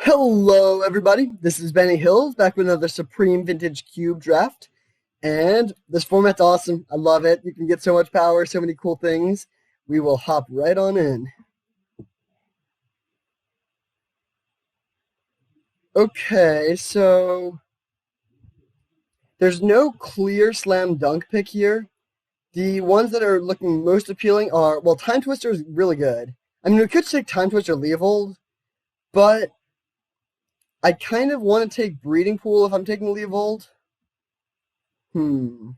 Hello, everybody. This is Bennyhillz back with another Supreme Vintage Cube draft. And this format's awesome. I love it. You can get so much power, so many cool things. We will hop right on in. Okay, so there's no clear slam dunk pick here. The ones that are looking most appealing are, well, Time Twister is really good. I mean, we could take Time Twister Leovold, but I kind of want to take Breeding Pool if I'm taking Leovold. Hmm.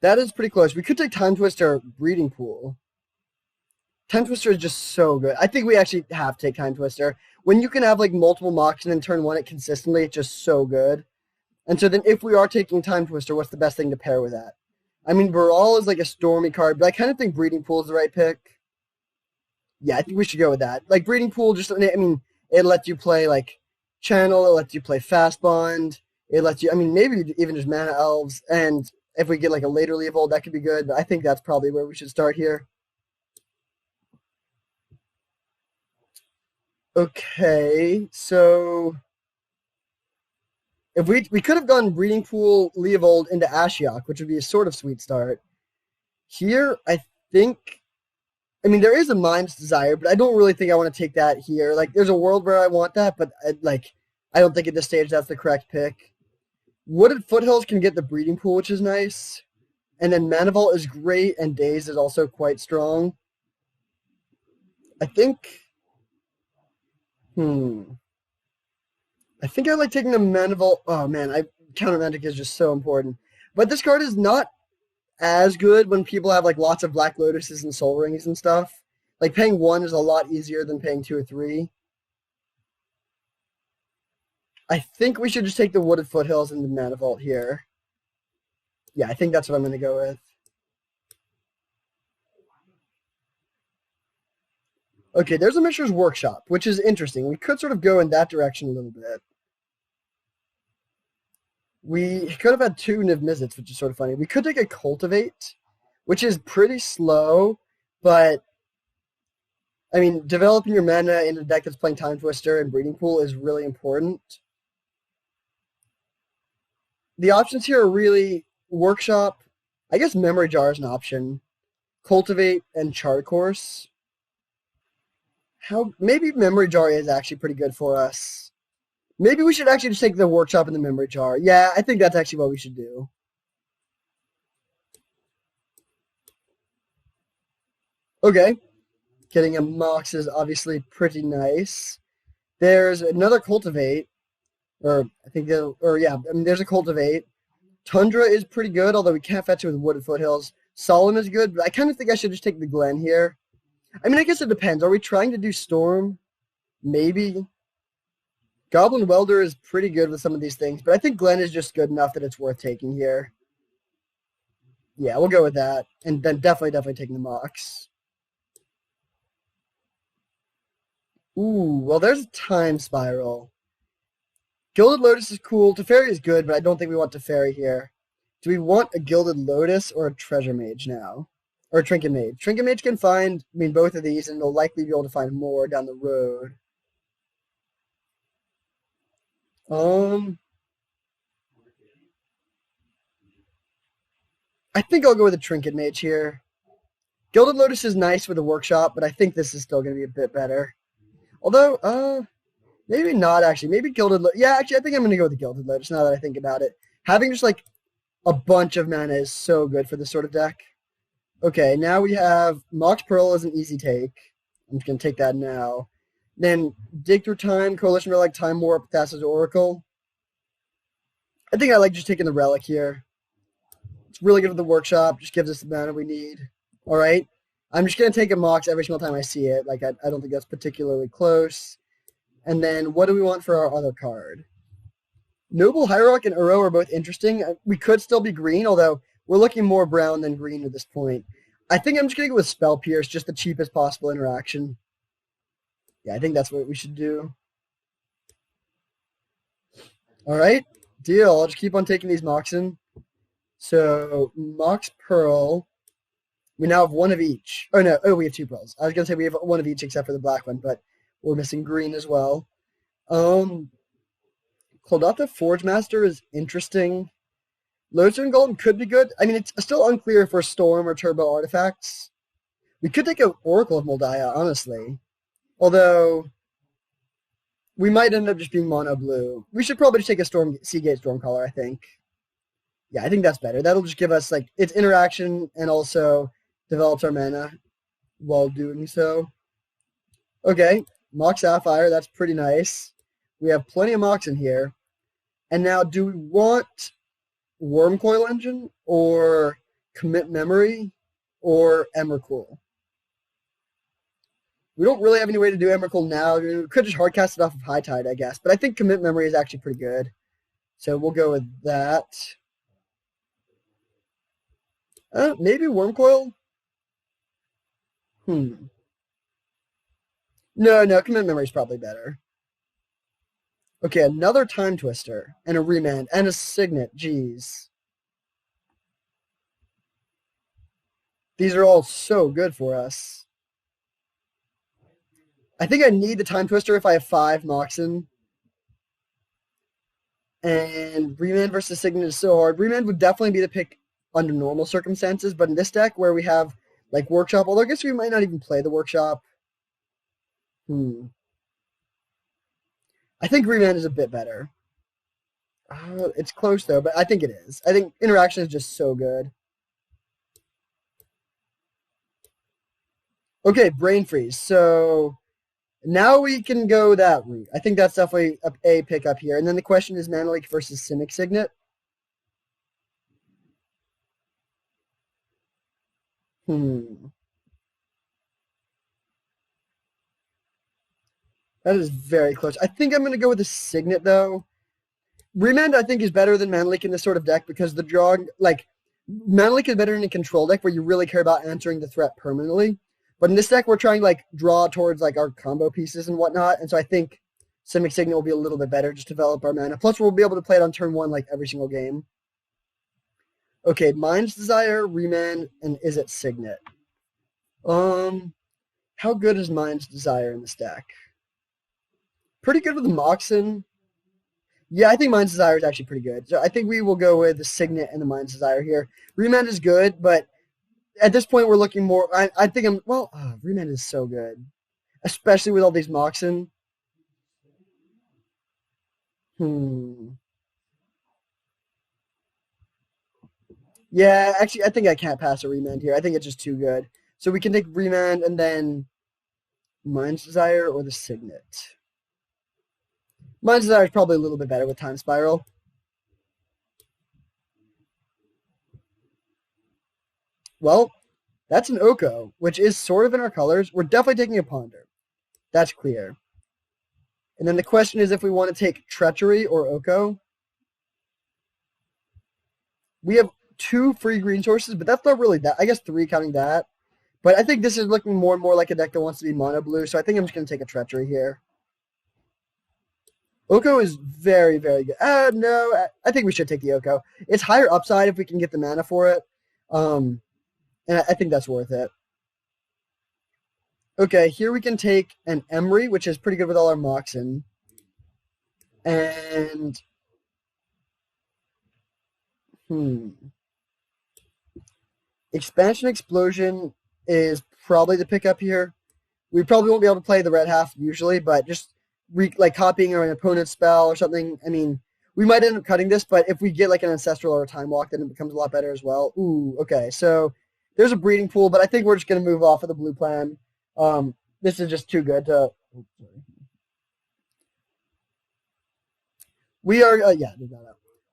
That is pretty close. We could take Time Twister Breeding Pool. Time Twister is just so good. I think we actually have to take Time Twister. When you can have like multiple mocks and then turn one it consistently, it's just so good. And so then if we are taking Time Twister, what's the best thing to pair with that? I mean, Baral is like a stormy card, but I kind of think Breeding Pool is the right pick. Yeah, I think we should go with that. Like Breeding Pool, just I mean, it lets you play like Channel, it lets you play Fast Bond, it lets you. I mean, maybe even just Mana Elves, and if we get like a later Leovold, that could be good. But I think that's probably where we should start here. Okay, so if we could have gone Breeding Pool Leovold into Ashiok, which would be a sort of sweet start. Here, I think. I mean, there is a Mime's Desire, but I don't really think I want to take that here. Like, there's a world where I want that, but I don't think at this stage that's the correct pick. Wooded Foothills can get the Breeding Pool, which is nice. And then Manival is great, and Daze is also quite strong. I think. Hmm. I think I like taking the Manival. Oh man, Counter Magic is just so important. But this card is not as good when people have like lots of Black Lotuses and Soul Rings and stuff. Like paying one is a lot easier than paying two or three. I think we should just take the Wooded Foothills and the Mana Vault here. Yeah, I think that's what I'm going to go with. Okay, there's a Mishra's Workshop, which is interesting. We could sort of go in that direction a little bit. We could have had two Niv Mizzets, which is sort of funny. We could take a Cultivate, which is pretty slow, but I mean, developing your mana in a deck that's playing Time Twister and Breeding Pool is really important. The options here are really Workshop. I guess Memory Jar is an option. Cultivate and Chart Course. How maybe Memory Jar is actually pretty good for us. Maybe we should actually just take the Workshop and the Memory Jar. Yeah, I think that's actually what we should do. Okay. Getting a Mox is obviously pretty nice. There's another Cultivate, or I think, I mean, there's a Cultivate. Tundra is pretty good, although we can't fetch it with Wooded Foothills. Solemn is good, but I kind of think I should just take the Glen here. I mean, I guess it depends. Are we trying to do Storm? Maybe. Goblin Welder is pretty good with some of these things, but I think Glen is just good enough that it's worth taking here. Yeah, we'll go with that. And then definitely taking the Mox. Ooh, well, there's a Time Spiral. Gilded Lotus is cool. Teferi is good, but I don't think we want Teferi here. Do we want a Gilded Lotus or a Treasure Mage now? Or a Trinket Mage? Trinket Mage can find, I mean, both of these, and they'll likely be able to find more down the road. I think I'll go with a Trinket Mage here. Gilded Lotus is nice with a Workshop, but I think this is still going to be a bit better. Although, maybe not actually. Maybe Gilded Lotus. Yeah, actually, I think I'm going to go with the Gilded Lotus now that I think about it. Having just like a bunch of mana is so good for this sort of deck. Okay, now we have Mox Pearl as an easy take. I'm just going to take that now. Then Dig Through Time, Coalition Relic, Time Warp, Thassa's Oracle. I think I like just taking the Relic here. It's really good for the Workshop. Just gives us the mana we need. All right. I'm just going to take a Mox every single time I see it. Like, I don't think that's particularly close. And then what do we want for our other card? Noble Hierarch and Uro are both interesting. We could still be green, although we're looking more brown than green at this point. I think I'm just going to go with Spell Pierce, just the cheapest possible interaction. Yeah, I think that's what we should do. All right, deal. I'll just keep on taking these Moxen. So, Mox Pearl. We now have one of each. Oh, no. Oh, we have two pearls. I was going to say we have one of each except for the black one, but we're missing green as well. Clodotta Forge Master is interesting. Lodestone Golem could be good. I mean, it's still unclear for Storm or Turbo artifacts. We could take an Oracle of Moldiah, honestly. Although, we might end up just being mono blue. We should probably just take a Seagate Stormcaller, I think. Yeah, I think that's better. That'll just give us, like, its interaction and also develops our mana while doing so. Okay, Mox Sapphire, that's pretty nice. We have plenty of Mox in here. And now, do we want Wormcoil Engine or Commit Memory or Emrakul? We don't really have any way to do Emrakul now. We could just hardcast it off of High Tide, I guess. But I think Commit Memory is actually pretty good. So we'll go with that. Maybe Wormcoil? No, Commit Memory is probably better. Okay, another Time Twister and a Remand and a Signet. Jeez. These are all so good for us. I think I need the Time Twister if I have 5 Moxen. And Remand versus Signet is so hard. Remand would definitely be the pick under normal circumstances, but in this deck where we have like Workshop, although I guess we might not even play the Workshop. I think Remand is a bit better. It's close though, but I think it is. I think Interaction is just so good. Okay, Brain Freeze. So now we can go that route. I think that's definitely a pick up here. And then the question is Mana Leak versus Simic Signet. That is very close. I think I'm going to go with the Signet, though. Remand, I think, is better than Mana Leak in this sort of deck because the draw, like, Mana Leak is better in a control deck where you really care about answering the threat permanently. But in this deck, we're trying to, like, draw towards, like, our combo pieces and whatnot. And so I think Simic Signet will be a little bit better, just develop our mana. Plus, we'll be able to play it on turn 1, like, every single game. Okay, Mind's Desire, Remand, and is it Signet? How good is Mind's Desire in this deck? Pretty good with the Moxen. Yeah, I think Mind's Desire is actually pretty good. So I think we will go with the Signet and the Mind's Desire here. Remand is good, but at this point we're looking more... I think I'm... Well, Remand is so good. Especially with all these Moxen. Yeah, actually, I think I can't pass a Remand here. I think it's just too good. So we can take Remand and then Mind's Desire or the Signet. Mind's Desire is probably a little bit better with Time Spiral. Well, that's an Oko, which is sort of in our colors. We're definitely taking a Ponder. That's clear. And then the question is if we want to take Treachery or Oko. We have 2 free green sources, but that's not really that. I guess 3 counting that. But I think this is looking more and more like a deck that wants to be mono blue, so I think I'm just going to take a Treachery here. Oko is very, very good. No, I think we should take the Oko. It's higher upside if we can get the mana for it. And I think that's worth it. Okay, here we can take an Emery, which is pretty good with all our Moxen. And... Expansion Explosion is probably the pickup here. We probably won't be able to play the red half usually, but just... like copying an opponent's spell or something. I mean, we might end up cutting this, but if we get like an Ancestral or a Time Walk, then it becomes a lot better as well. Ooh, okay. So there's a breeding pool, but I think we're just going to move off of the blue plan. This is just too good to... We are...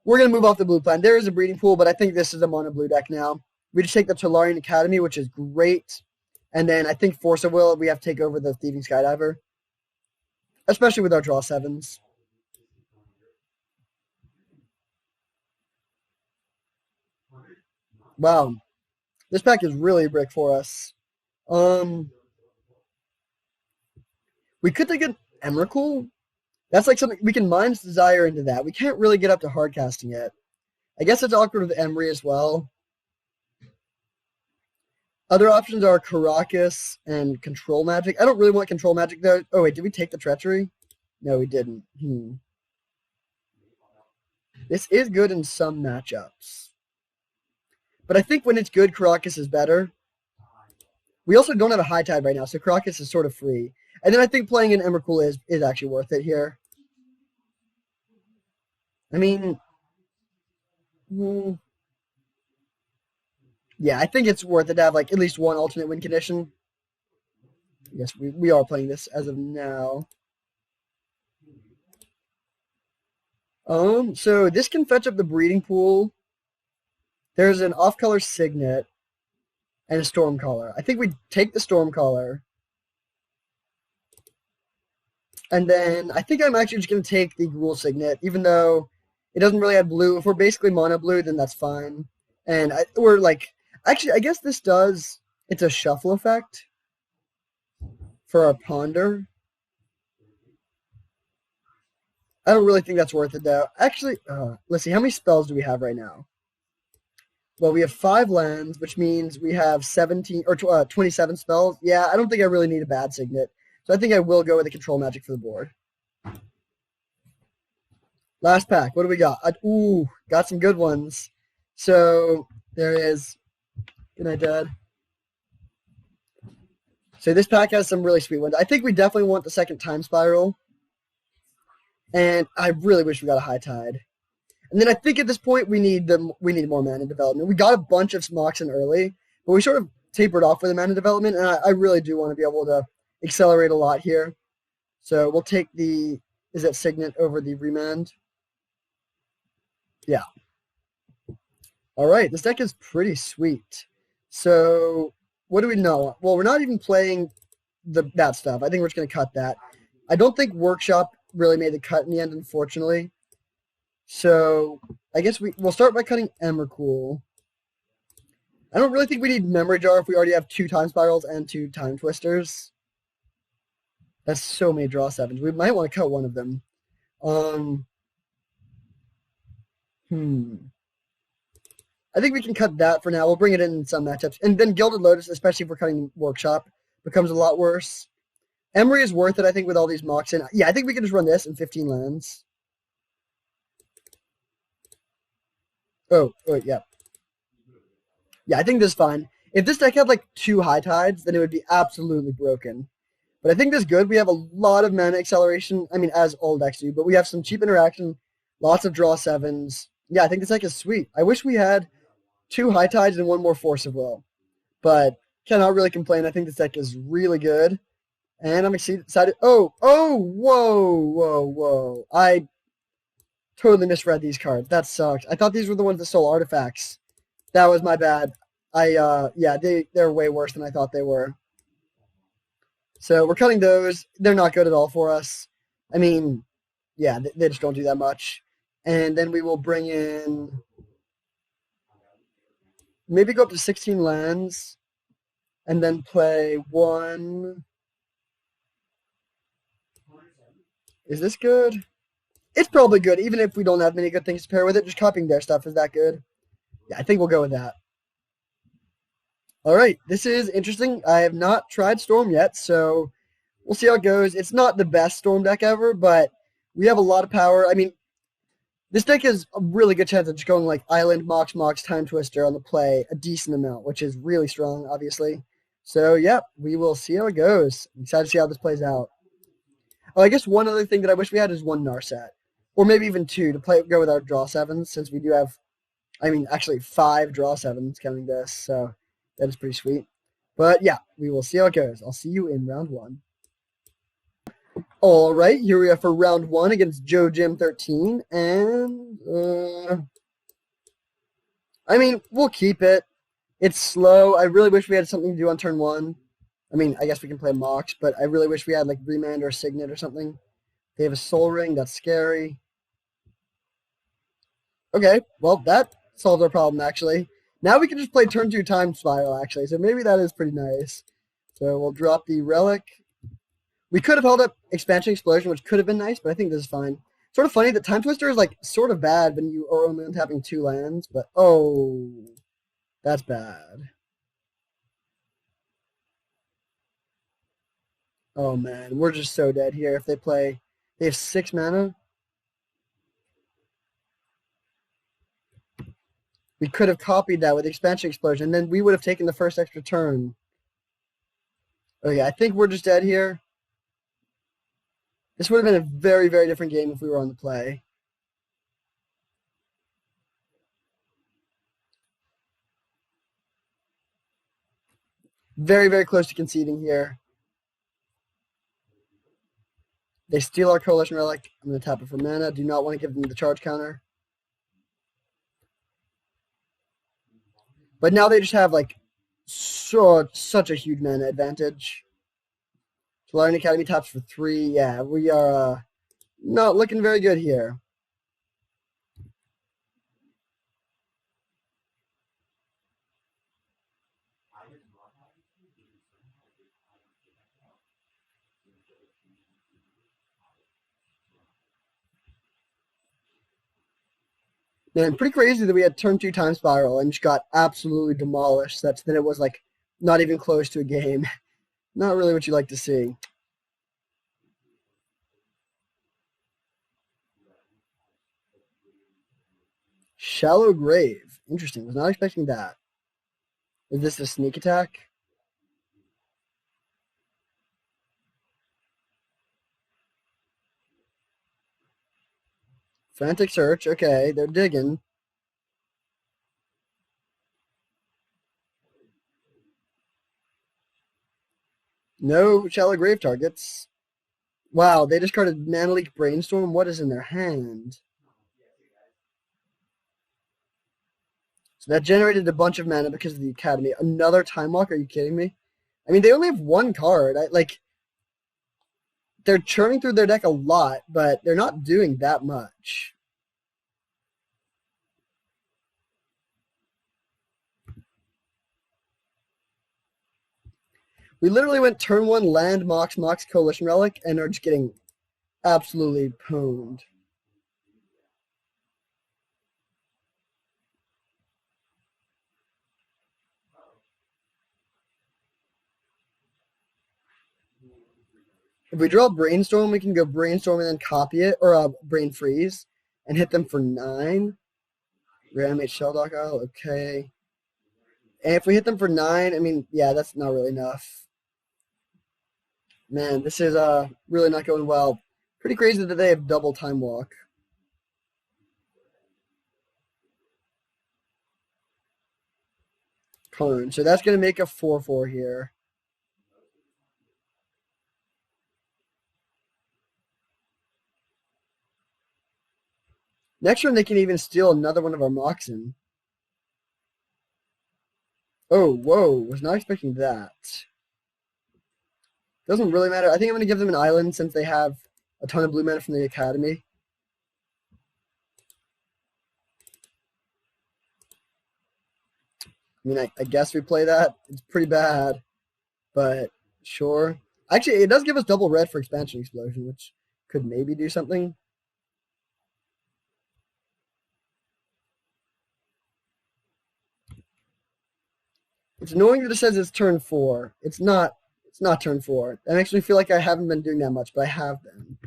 We're going to move off the blue plan. There is a breeding pool, but I think this is a mono blue deck now. We just take the Tolarian Academy, which is great. And then I think Force of Will, we have to take over the Thieving Skydiver. Especially with our draw 7s. Wow. This pack is really a brick for us. We could take an Emrakul. That's like something... We can Mind's Desire into that. We can't really get up to hard casting yet. I guess it's awkward with Emery as well. Other options are Caracas and Control Magic. I don't really want Control Magic though. Oh wait, did we take the Treachery? No, we didn't. This is good in some matchups. But I think when it's good, Caracas is better. We also don't have a high tide right now, so Caracas is sort of free. And then I think playing an Emrakul is actually worth it here. I mean, yeah, I think it's worth it to have like at least one alternate win condition. Yes, we are playing this as of now. So this can fetch up the breeding pool. There's an off-color Signet and a Stormcaller. I think we take the Stormcaller. And then I think I'm actually just going to take the Gruul Signet, even though it doesn't really have blue. If we're basically mono blue, then that's fine. And we're like, actually, I guess this does, it's a shuffle effect for our Ponder. I don't really think that's worth it, though. Actually, let's see. How many spells do we have right now? Well, we have 5 lands, which means we have 17 or 27 spells. Yeah, I don't think I really need a bad Signet. So I think I will go with the Control Magic for the board. Last pack. What do we got? Ooh, got some good ones. So there is. Good night, Dad. So this pack has some really sweet ones. I think we definitely want the second Time Spiral. And I really wish we got a High Tide. And then I think at this point we need more mana development. We got a bunch of Smoxen early, but we sort of tapered off with the mana development, and I really do want to be able to accelerate a lot here. So we'll take the Signet over the Remand. Yeah. All right, this deck is pretty sweet. So what do we know? Well, we're not even playing that stuff. I think we're just going to cut that. I don't think Workshop really made the cut in the end, unfortunately. So I guess we'll start by cutting Emrakul. I don't really think we need Memory Jar if we already have 2 Time Spirals and 2 Time Twisters. That's so many draw 7s. We might want to cut one of them. I think we can cut that for now. We'll bring it in some matchups. And then Gilded Lotus, especially if we're cutting Workshop, becomes a lot worse. Emery is worth it, I think, with all these mocks in. Yeah, I think we can just run this in 15 lands. Oh, yeah. Yeah, I think this is fine. If this deck had like 2 High Tides, then it would be absolutely broken. But I think this is good. We have a lot of mana acceleration. I mean, as all decks do. But we have some cheap interaction, lots of draw 7s. Yeah, I think this deck is sweet. I wish we had 2 High Tides and 1 more Force of Will. But cannot really complain. I think this deck is really good. And I'm excited. Oh, whoa. I totally misread these cards. That sucks. I thought these were the ones that stole artifacts. That was my bad. Yeah, they're way worse than I thought they were. So we're cutting those. They're not good at all for us. I mean, yeah, they just don't do that much. And then we will bring in, maybe go up to 16 lands, and then play 1. Is this good? It's probably good, even if we don't have many good things to pair with it. Just copying their stuff is that good. Yeah, I think we'll go with that. All right, this is interesting. I have not tried Storm yet, so we'll see how it goes. It's not the best Storm deck ever, but we have a lot of power. I mean, this deck has a really good chance of just going like Island, Mox, Time Twister on the play a decent amount, which is really strong, obviously. So, yeah, we will see how it goes. I'm excited to see how this plays out. Oh, I guess one other thing that I wish we had is 1 Narset. Or maybe even 2 to go with our draw 7s, since we do have, I mean, actually 5 draw 7s counting this. So that is pretty sweet. But yeah, we will see how it goes. I'll see you in round 1. All right, here we are for round 1 against Joe Jim 13. And, I mean, we'll keep it. It's slow. I really wish we had something to do on turn 1. I mean, I guess we can play Mox, but I really wish we had like Remand or Signet or something. They have a Soul Ring. That's scary. Okay, well, that solves our problem, actually. Now we can just play turn 2 Time Spiral, actually. So maybe that is pretty nice. So we'll drop the Relic. We could have held up Expansion Explosion, which could have been nice, but I think this is fine. Sort of funny that Time Twister is like sort of bad when you are only tapping 2 lands, but oh, that's bad. Oh man, we're just so dead here if they play. They have 6 mana. We could have copied that with Expansion Explosion, and then we would have taken the first extra turn. Okay, I think we're just dead here. This would have been a very, very different game if we were on the play. Very, very close to conceding here. They steal our Coalition Relic. I'm going to tap it for mana. Do not want to give them the charge counter. But now they just have like such a huge mana advantage. Solarian Academy taps for 3. Yeah, we are not looking very good here. Man, pretty crazy that we had turn 2 time spiral and just got absolutely demolished such that it was like not even close to a game. Not really what you like to see. Shallow Grave. Interesting. Was not expecting that. Is this a sneak attack? Frantic Search. Okay, they're digging. No Shallow Grave targets. Wow, they discarded Mana Leak Brainstorm. What is in their hand? So that generated a bunch of mana because of the Academy. Another Time Walk? Are you kidding me? I mean, they only have 1 card. They're churning through their deck a lot, but they're not doing that much. We literally went turn 1 land, Mox, Coalition Relic, and are just getting absolutely pwned. If we draw Brainstorm, we can go Brainstorm and then copy it, or Brain Freeze, and hit them for 9. Reanimate Shelldock Isle, okay. And if we hit them for 9, I mean, yeah, that's not really enough. Man, this is really not going well. Pretty crazy that they have double Time Walk. Cone. So that's going to make a 4/4 here. Next turn, they can even steal another one of our Moxen. Oh, whoa. Was not expecting that. Doesn't really matter. I think I'm going to give them an island since they have a ton of blue mana from the Academy. I mean, I guess we play that. It's pretty bad, but sure. Actually, it does give us double red for Expansion Explosion, which could maybe do something. It's annoying that it says it's turn 4. It's not turn 4. That makes me feel like I haven't been doing that much, but I have been.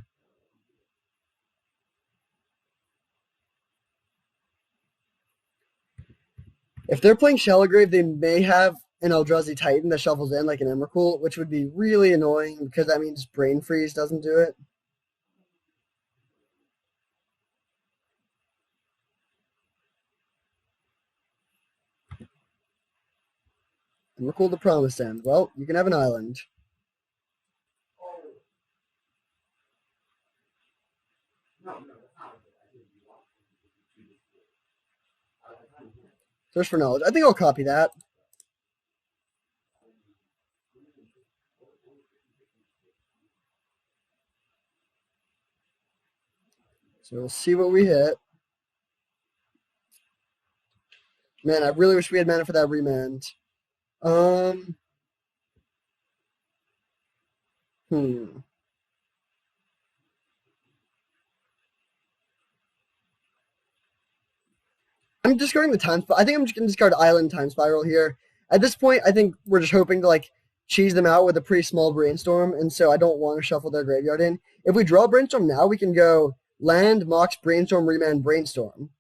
If they're playing Shellgrave, they may have an Eldrazi Titan that shuffles in like an Emrakul, which would be really annoying because that means Brain Freeze doesn't do it. Emrakul the Promised End. Well, you can have an island. Thirst for Knowledge. I think I'll copy that. So we'll see what we hit. Man, I really wish we had mana for that remand. I'm discarding the time. I think I'm just gonna discard Island Time Spiral here. At this point, I think we're just hoping to like cheese them out with a pretty small brainstorm, and so I don't want to shuffle their graveyard in. If we draw brainstorm now, we can go land, Mox, brainstorm, remand, brainstorm.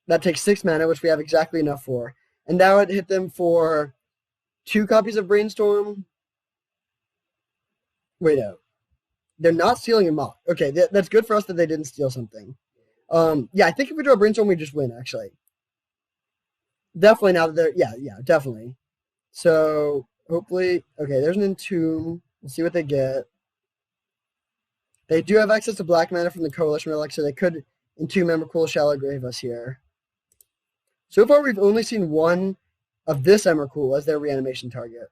That takes 6 mana, which we have exactly enough for. And that would hit them for 2 copies of brainstorm. Wait, no. They're not stealing a Mox. Okay, that's good for us that they didn't steal something. Yeah, I think if we draw brainstorm, we just win, actually. Definitely now that they're... Yeah, definitely. So, hopefully... Okay, there's an Entomb. We'll see what they get. They do have access to black mana from the Coalition Relic, so they could Entomb Emrakul, Shallow Grave us here. So far, we've only seen one of this Emrakul as their reanimation target.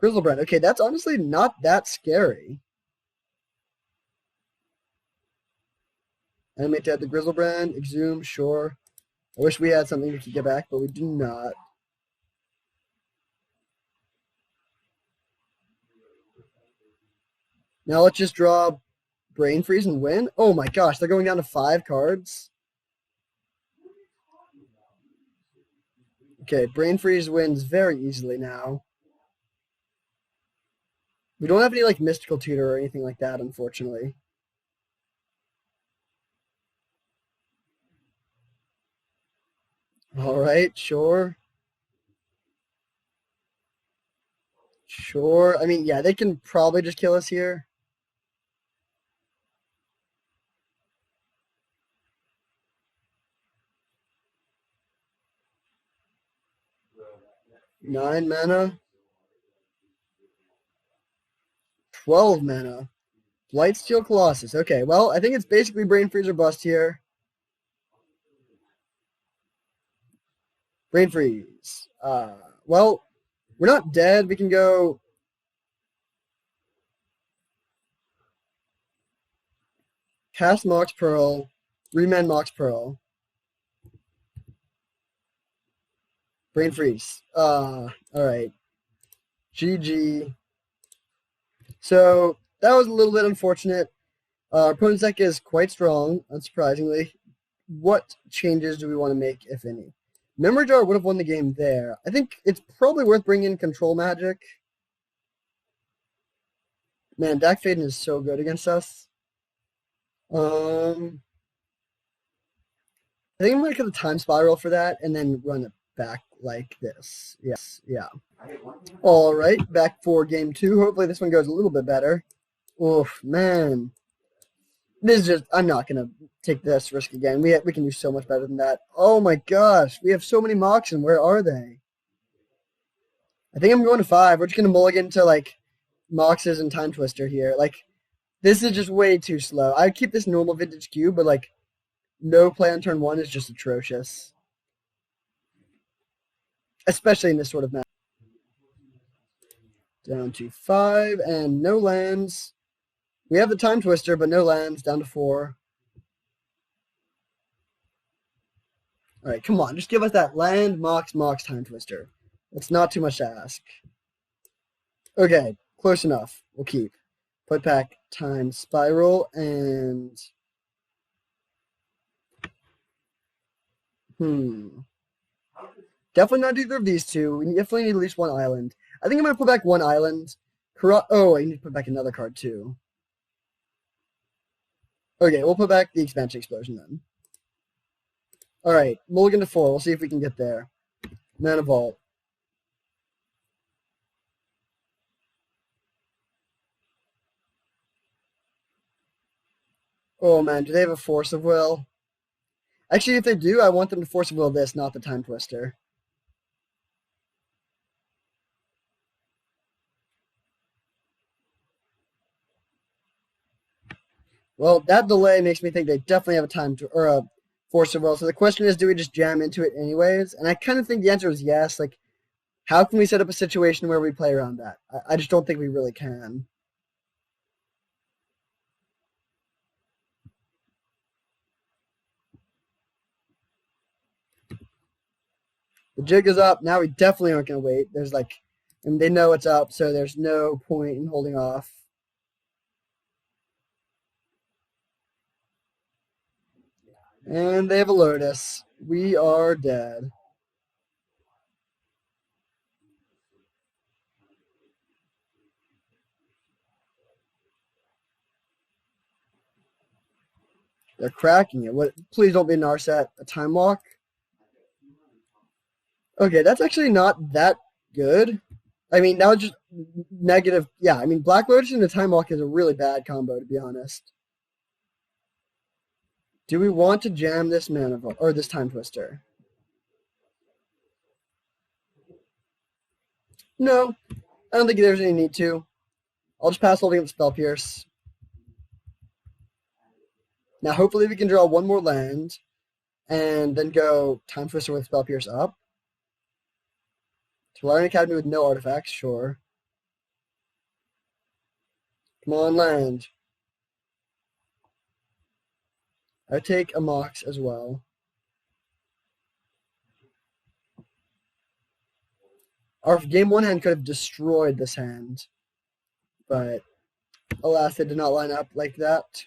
Grizzlebrand. Okay, that's honestly not that scary. Animate to add the Grizzlebrand, Exhume, sure. I wish we had something to get back, but we do not. Now let's just draw Brain Freeze and win. Oh my gosh, they're going down to 5 cards. Okay, Brain Freeze wins very easily now. We don't have any like Mystical Tutor or anything like that, unfortunately. All right, sure. Sure. I mean, yeah, they can probably just kill us here. Nine mana. 12 mana. Blightsteel Colossus. Okay, well, I think it's basically Brain Freeze or bust here. Brain Freeze. Well, we're not dead. We can go... Cast Mox Pearl. Remand Mox Pearl. Brain Freeze. Alright. GG. So, that was a little bit unfortunate. Our opponent's deck is quite strong, unsurprisingly. What changes do we want to make, if any? Memory Jar would have won the game there. I think it's probably worth bringing in Control Magic. Man, Dak Faden is so good against us. I think I'm going to cut a Time Spiral for that and then run it back like this. Yes, yeah. All right, back for game 2. Hopefully this one goes a little bit better. Oof, man. This is just, I'm not going to take this risk again. We can do so much better than that. Oh my gosh, we have so many Mox, and where are they? I think I'm going to 5. We're just going to mulligan to, like, Moxes and Time Twister here. Like, this is just way too slow. I'd keep this normal Vintage Cube, but, like, no play on turn 1 is just atrocious. Especially in this sort of match. Down to 5, and no lands. We have the Time Twister, but no lands. Down to 4. All right, come on. Just give us that land, Mox, Time Twister. That's not too much to ask. Okay, close enough. We'll keep. Put back Time Spiral, and... Definitely not either of these two. We definitely need at least one island. I think I'm going to put back one island. Oh, I need to put back another card, too. Okay, we'll put back the Expansion Explosion, then. Alright, mulligan to 4. We'll see if we can get there. Mana Vault. Oh, man, do they have a Force of Will? Actually, if they do, I want them to Force of Will this, not the Time Twister. Well, that delay makes me think they definitely have a time to, or a Force of Will. So the question is, do we just jam into it anyways? And I kind of think the answer is yes. Like, how can we set up a situation where we play around that? I just don't think we really can. The jig is up. Now we definitely aren't going to wait. There's like, and they know it's up, so there's no point in holding off. And they have a Lotus. We are dead. They're cracking it. What? Please don't be an Narset. A time walk. Okay, that's actually not that good. I mean, that was just negative. Yeah, I mean, Black Lotus and the time walk is a really bad combo, to be honest. Do we want to jam this mana or this time twister? No, I don't think there's any need to. I'll just pass holding up Spell Pierce. Now, hopefully, we can draw one more land and then go Time Twister with Spell Pierce up. Tolarian Academy with no artifacts, sure. Come on, land. I would take a Mox as well. Our game one hand could have destroyed this hand, but alas, it did not line up like that.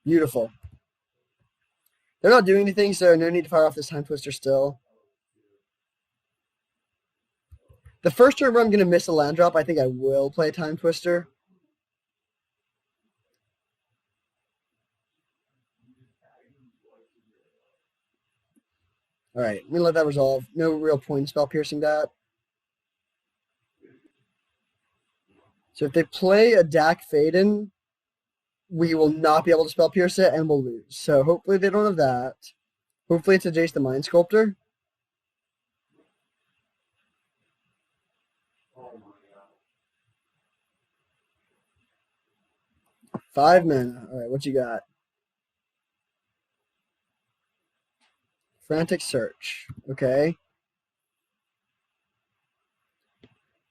Beautiful. They're not doing anything, so no need to fire off this Time Twister still. The first turn where I'm going to miss a land drop, I think I will play Time Twister. All right, I'm going to let that resolve. No real point in spell piercing that. So if they play a Dak Faden, we will not be able to spell pierce it and we'll lose. So hopefully they don't have that. Hopefully it's a Jace the Mind Sculptor. Five mana. All right, what you got? Frantic Search. Okay.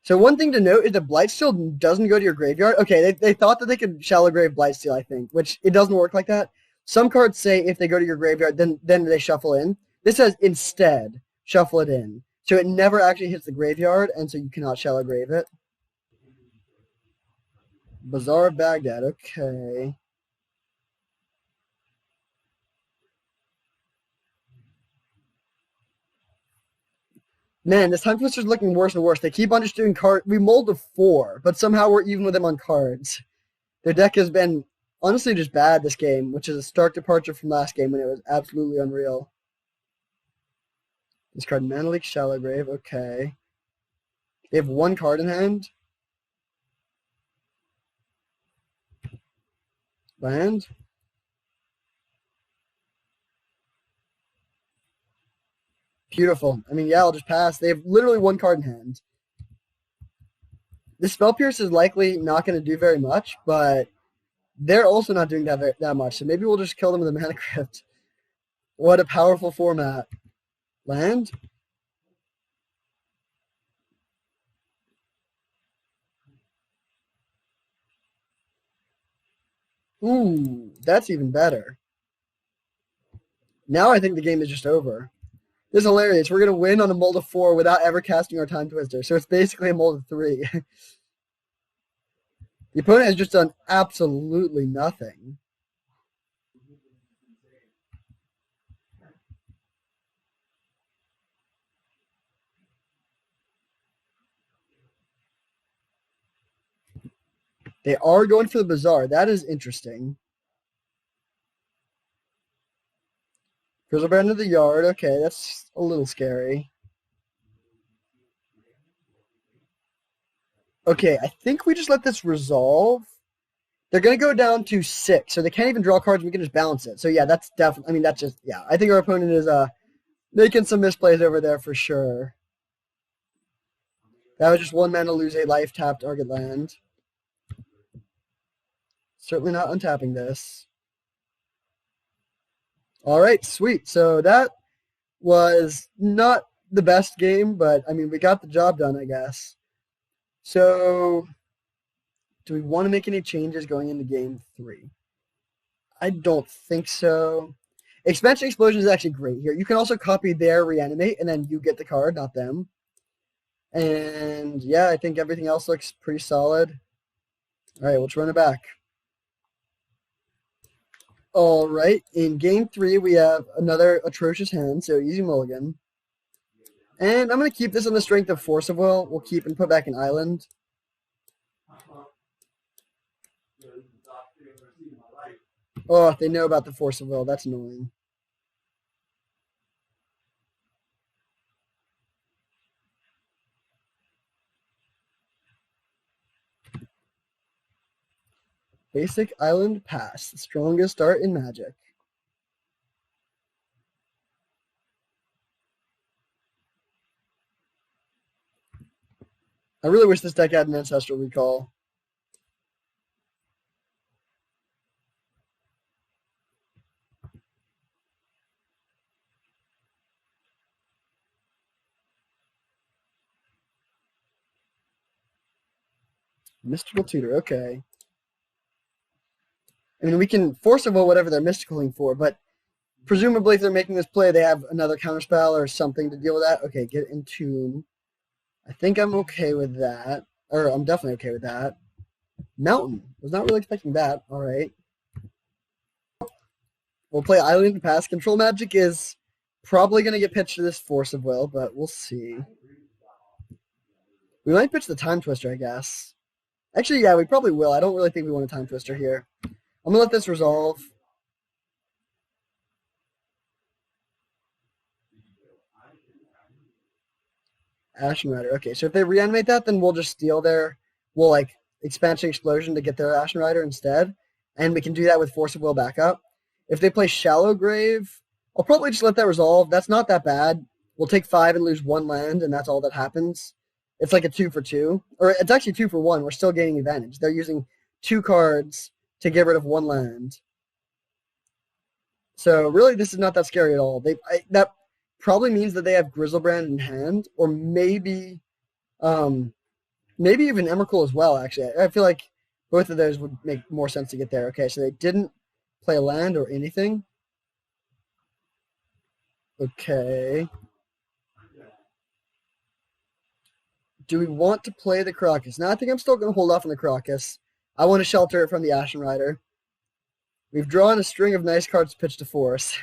So one thing to note is that Blightsteel doesn't go to your graveyard. Okay, they thought that they could Shallow Grave Blightsteel, I think, which it doesn't work like that. Some cards say if they go to your graveyard, then they shuffle in. This says instead, shuffle it in. So it never actually hits the graveyard, and so you cannot Shallow Grave it. Bazaar of Baghdad, okay. Man, this Time Twister's looking worse and worse. They keep on just doing cards. We mulled to 4, but somehow we're even with them on cards. Their deck has been honestly just bad this game, which is a stark departure from last game when it was absolutely unreal. This card, Mana Leak, Shallow Grave, okay. They have one card in hand. Land. Beautiful. I mean, yeah, I'll just pass. They have literally one card in hand. This Spell Pierce is likely not going to do very much, but they're also not doing that much. So maybe we'll just kill them with a Mana Crypt. What a powerful format. Land. Ooh, that's even better. Now I think the game is just over. This is hilarious. We're going to win on a mold of 4 without ever casting our Time Twister. So it's basically a mold of 3. The opponent has just done absolutely nothing. They are going for the Bazaar. That is interesting. Grizzlebear into the yard. Okay, that's a little scary. Okay, I think we just let this resolve. They're going to go down to 6, so they can't even draw cards. We can just balance it. So, yeah, that's definitely, I mean, that's just, yeah. I think our opponent is making some misplays over there for sure. That was just one mana lose a life, tap target land. Certainly not untapping this. All right, sweet. So that was not the best game, but, I mean, we got the job done, I guess. So, do we want to make any changes going into game 3? I don't think so. Expansion Explosion is actually great here. You can also copy their Reanimate, and then you get the card, not them. And, yeah, I think everything else looks pretty solid. All right, let's run it back. All right, in game 3, we have another atrocious hand, so easy mulligan. And I'm going to keep this on the strength of Force of Will. We'll keep and put back an island. Oh, they know about the Force of Will. That's annoying. Basic Island Pass. The strongest art in Magic. I really wish this deck had an Ancestral Recall. Mystical Tutor, okay. I mean, we can Force of Will whatever they're mysticaling for, but presumably if they're making this play, they have another counterspell or something to deal with that. Okay, get in tune. I think I'm okay with that. Or I'm definitely okay with that. Mountain. Was not really expecting that. All right. We'll play Island Pass. Control Magic is probably going to get pitched to this Force of Will, but we'll see. We might pitch the Time Twister, I guess. Actually, yeah, we probably will. I don't really think we want a Time Twister here. I'm going to let this resolve. Ashen Rider. Okay, so if they reanimate that, then we'll just steal their... We'll, like, Expansion Explosion to get their Ashen Rider instead. And we can do that with Force of Will backup. If they play Shallow Grave, I'll probably just let that resolve. That's not that bad. We'll take 5 and lose 1 land, and that's all that happens. It's like a 2 for 2. Or it's actually 2 for 1. We're still gaining advantage. They're using 2 cards to get rid of 1 land. So really, this is not that scary at all. That probably means that they have Grizzlebrand in hand, or maybe even Emrakul as well, actually. I feel like both of those would make more sense to get there. Okay, so they didn't play a land or anything. Okay. Do we want to play the Crocus? Now, I think I'm still going to hold off on the Crocus. I want to shelter it from the Ashen Rider. We've drawn a string of nice cards to pitch to Force,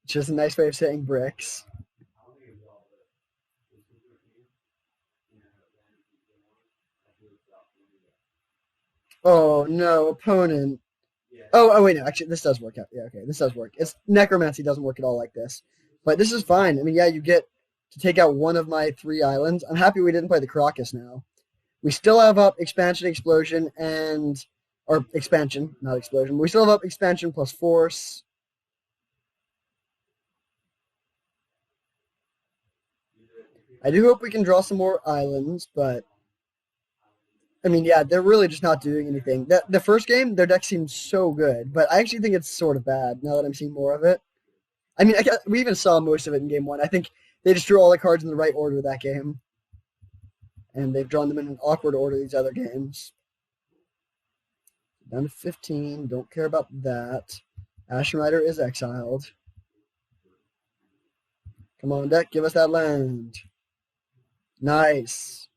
which is a nice way of saying bricks. Oh, no, opponent. Oh, wait, no, actually, this does work out. Yeah, okay, this does work. It's Necromancy doesn't work at all like this. But this is fine. I mean, yeah, you get to take out one of my 3 islands. I'm happy we didn't play the Crocus now. We still have up Expansion, Explosion, or Expansion, not Explosion. But we still have up Expansion plus Force. I do hope we can draw some more islands, but I mean, yeah, they're really just not doing anything. The first game, their deck seemed so good, but I actually think it's sort of bad now that I'm seeing more of it. I mean, we even saw most of it in game 1. I think they just drew all the cards in the right order that game, and they've drawn them in an awkward order these other games. Down to 15. Don't care about that. Ashen Rider is exiled. Come on, deck. Give us that land. Nice.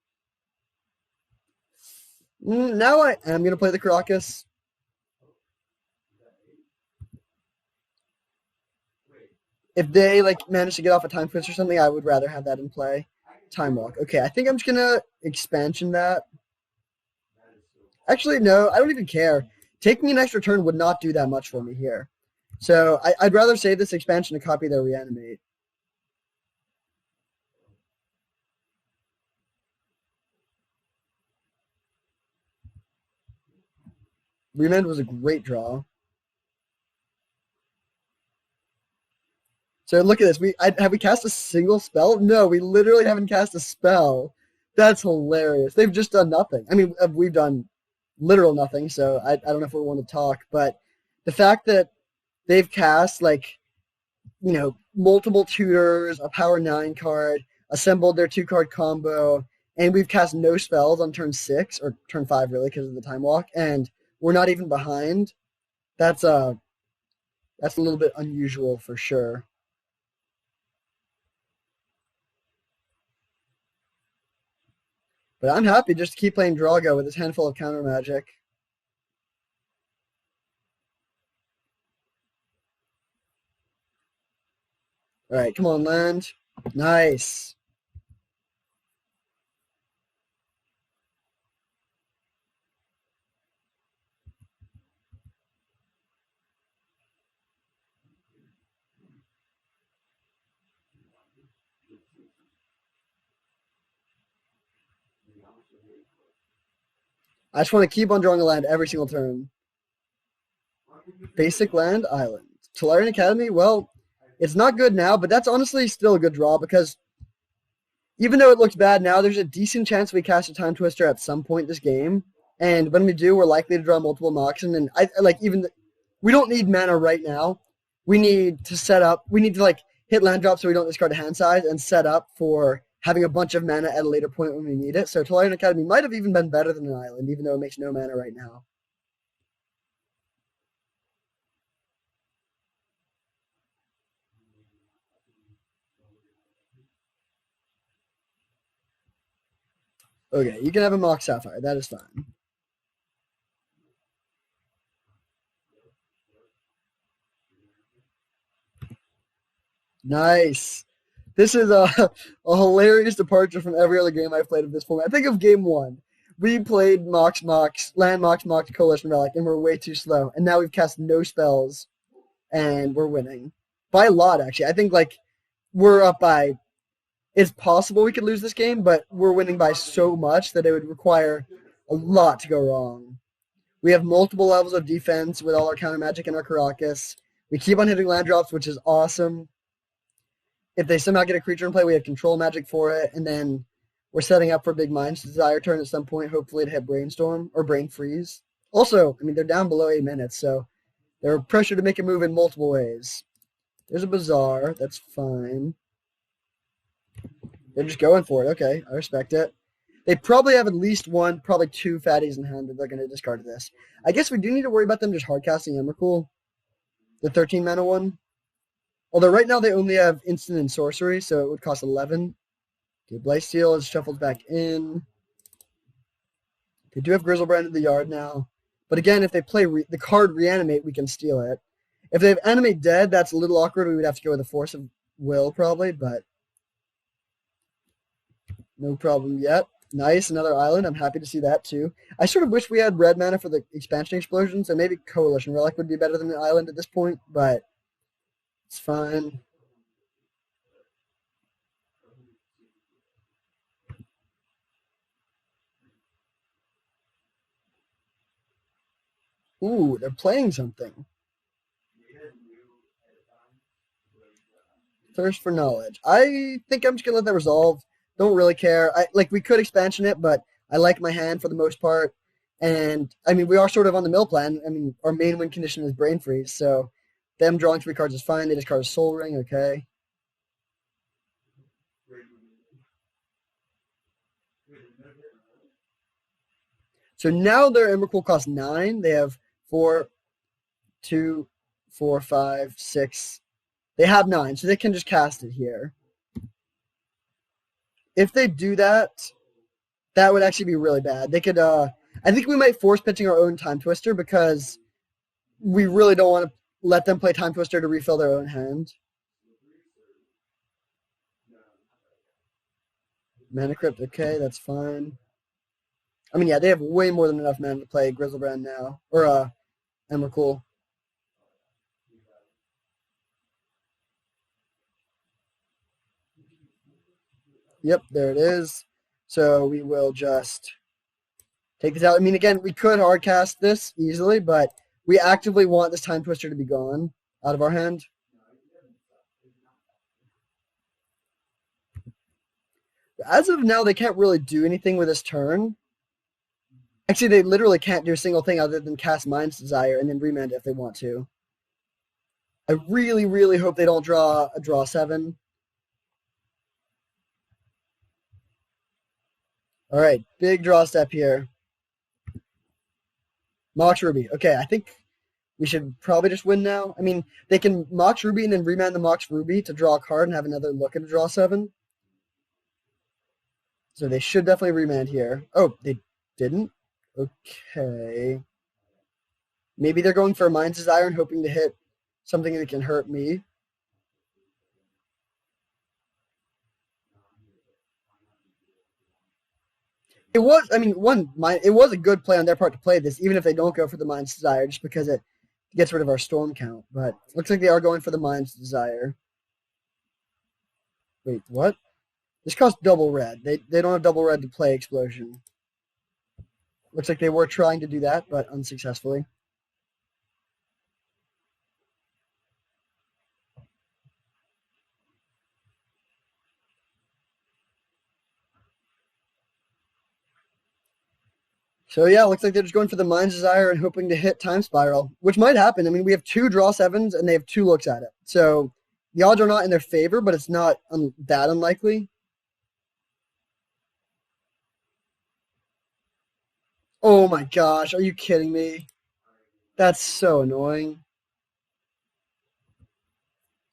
Now I am going to play the Crocus. If they manage to get off a Time Twist or something, I would rather have that in play. Time Walk. Okay, I think I'm just going to Expansion that. Actually, no, I don't even care. Taking an extra turn would not do that much for me here. So I'd rather save this Expansion to copy their Reanimate. Remand was a great draw. So look at this. Have we cast a single spell? No, we literally haven't cast a spell. That's hilarious. They've just done nothing. I mean, we've done literal nothing, so I don't know if we want to talk, but the fact that they've cast multiple tutors, a power 9 card, assembled their 2-card combo, and we've cast no spells on turn 6 or turn 5 really because of the Time Walk, and we're not even behind. That's a little bit unusual for sure. But I'm happy just to keep playing Drago with this handful of counter magic. All right, come on, land. Nice. I just want to keep on drawing a land every single turn. Basic land, island. Tolarian Academy, well, it's not good now, but that's honestly still a good draw because even though it looks bad now, there's a decent chance we cast a Time Twister at some point this game. And when we do, we're likely to draw multiple Moxen. And we don't need mana right now. We need to set up. We need to hit land drop so we don't discard a hand size and set up for having a bunch of mana at a later point when we need it. So Tolarian Academy might have even been better than an island, even though it makes no mana right now. Okay, you can have a Mox Sapphire. That is fine. Nice. This is a hilarious departure from every other game I've played of this format. I think of game one. We played Mox, Land Mox, Coalition Relic, and we're way too slow. And now we've cast no spells, and we're winning. By a lot, actually. I think, we're up by... It's possible we could lose this game, but we're winning by so much that it would require a lot to go wrong. We have multiple levels of defense with all our counter magic and our Caracas. We keep on hitting land drops, which is awesome. If they somehow get a creature in play, we have control magic for it, and then we're setting up for Big Mind's Desire turn at some point, hopefully to hit Brainstorm or Brain Freeze. Also, they're down below 8 minutes, so they're pressured to make a move in multiple ways. There's a Bazaar. That's fine. They're just going for it. Okay, I respect it. They probably have at least one, probably two fatties in hand that they're going to discard this. I guess we do need to worry about them just hardcasting Emrakul, the 13 mana one. Although right now they only have instant and sorcery, so it would cost 11. Okay, Blightsteel is shuffled back in. They do have Grizzlebrand in the yard now. But again, if they play the card Reanimate, we can steal it. If they have Animate Dead, that's a little awkward. We would have to go with a Force of Will probably, but no problem yet. Nice, another island. I'm happy to see that too. I sort of wish we had red mana for the expansion explosions, and maybe Coalition Relic would be better than an island at this point, but it's fine. Ooh, they're playing something. Thirst for Knowledge. I think I'm just gonna let that resolve. Don't really care. We could expansion it, but I like my hand for the most part. And we are sort of on the mill plan. Our main win condition is Brain Freeze, so them drawing 3 cards is fine. They discard a Soul Ring, okay. So now their Emrakul costs 9. They have 4, 2, 4, 5, 6. They have 9, so they can just cast it here. If they do that, that would actually be really bad. They could, I think we might force pitching our own Time Twister because we really don't want to let them play Time Twister to refill their own hand. Mana Crypt, okay, that's fine. Yeah, they have way more than enough mana to play Grizzlebrand now. Or, Emrakul. Yep, there it is. So we will just take this out. Again, we could hardcast this easily, but we actively want this Time Twister to be gone out of our hand. As of now, they can't really do anything with this turn. Actually, they literally can't do a single thing other than cast Mind's Desire and then remand it if they want to. I really, really hope they don't draw a draw 7. All right, big draw step here. Mox Ruby. Okay, I think we should probably just win now. They can Mox Ruby and then remand the Mox Ruby to draw a card and have another look at a draw 7. So they should definitely remand here. Oh, they didn't? Okay. Maybe they're going for a Mind's Desire and hoping to hit something that can hurt me. It was, I mean, it was a good play on their part to play this, even if they don't go for the Mind's Desire, just because it gets rid of our Storm count. But looks like they are going for the Mind's Desire. Wait, what? This costs double red. They don't have double red to play Explosion. Looks like they were trying to do that, but unsuccessfully. So yeah, looks like they're just going for the Mind's Desire and hoping to hit Time Spiral, which might happen. I mean, we have 2 draw 7s and they have 2 looks at it. So the odds are not in their favor, but it's not that unlikely. Oh my gosh, are you kidding me? That's so annoying.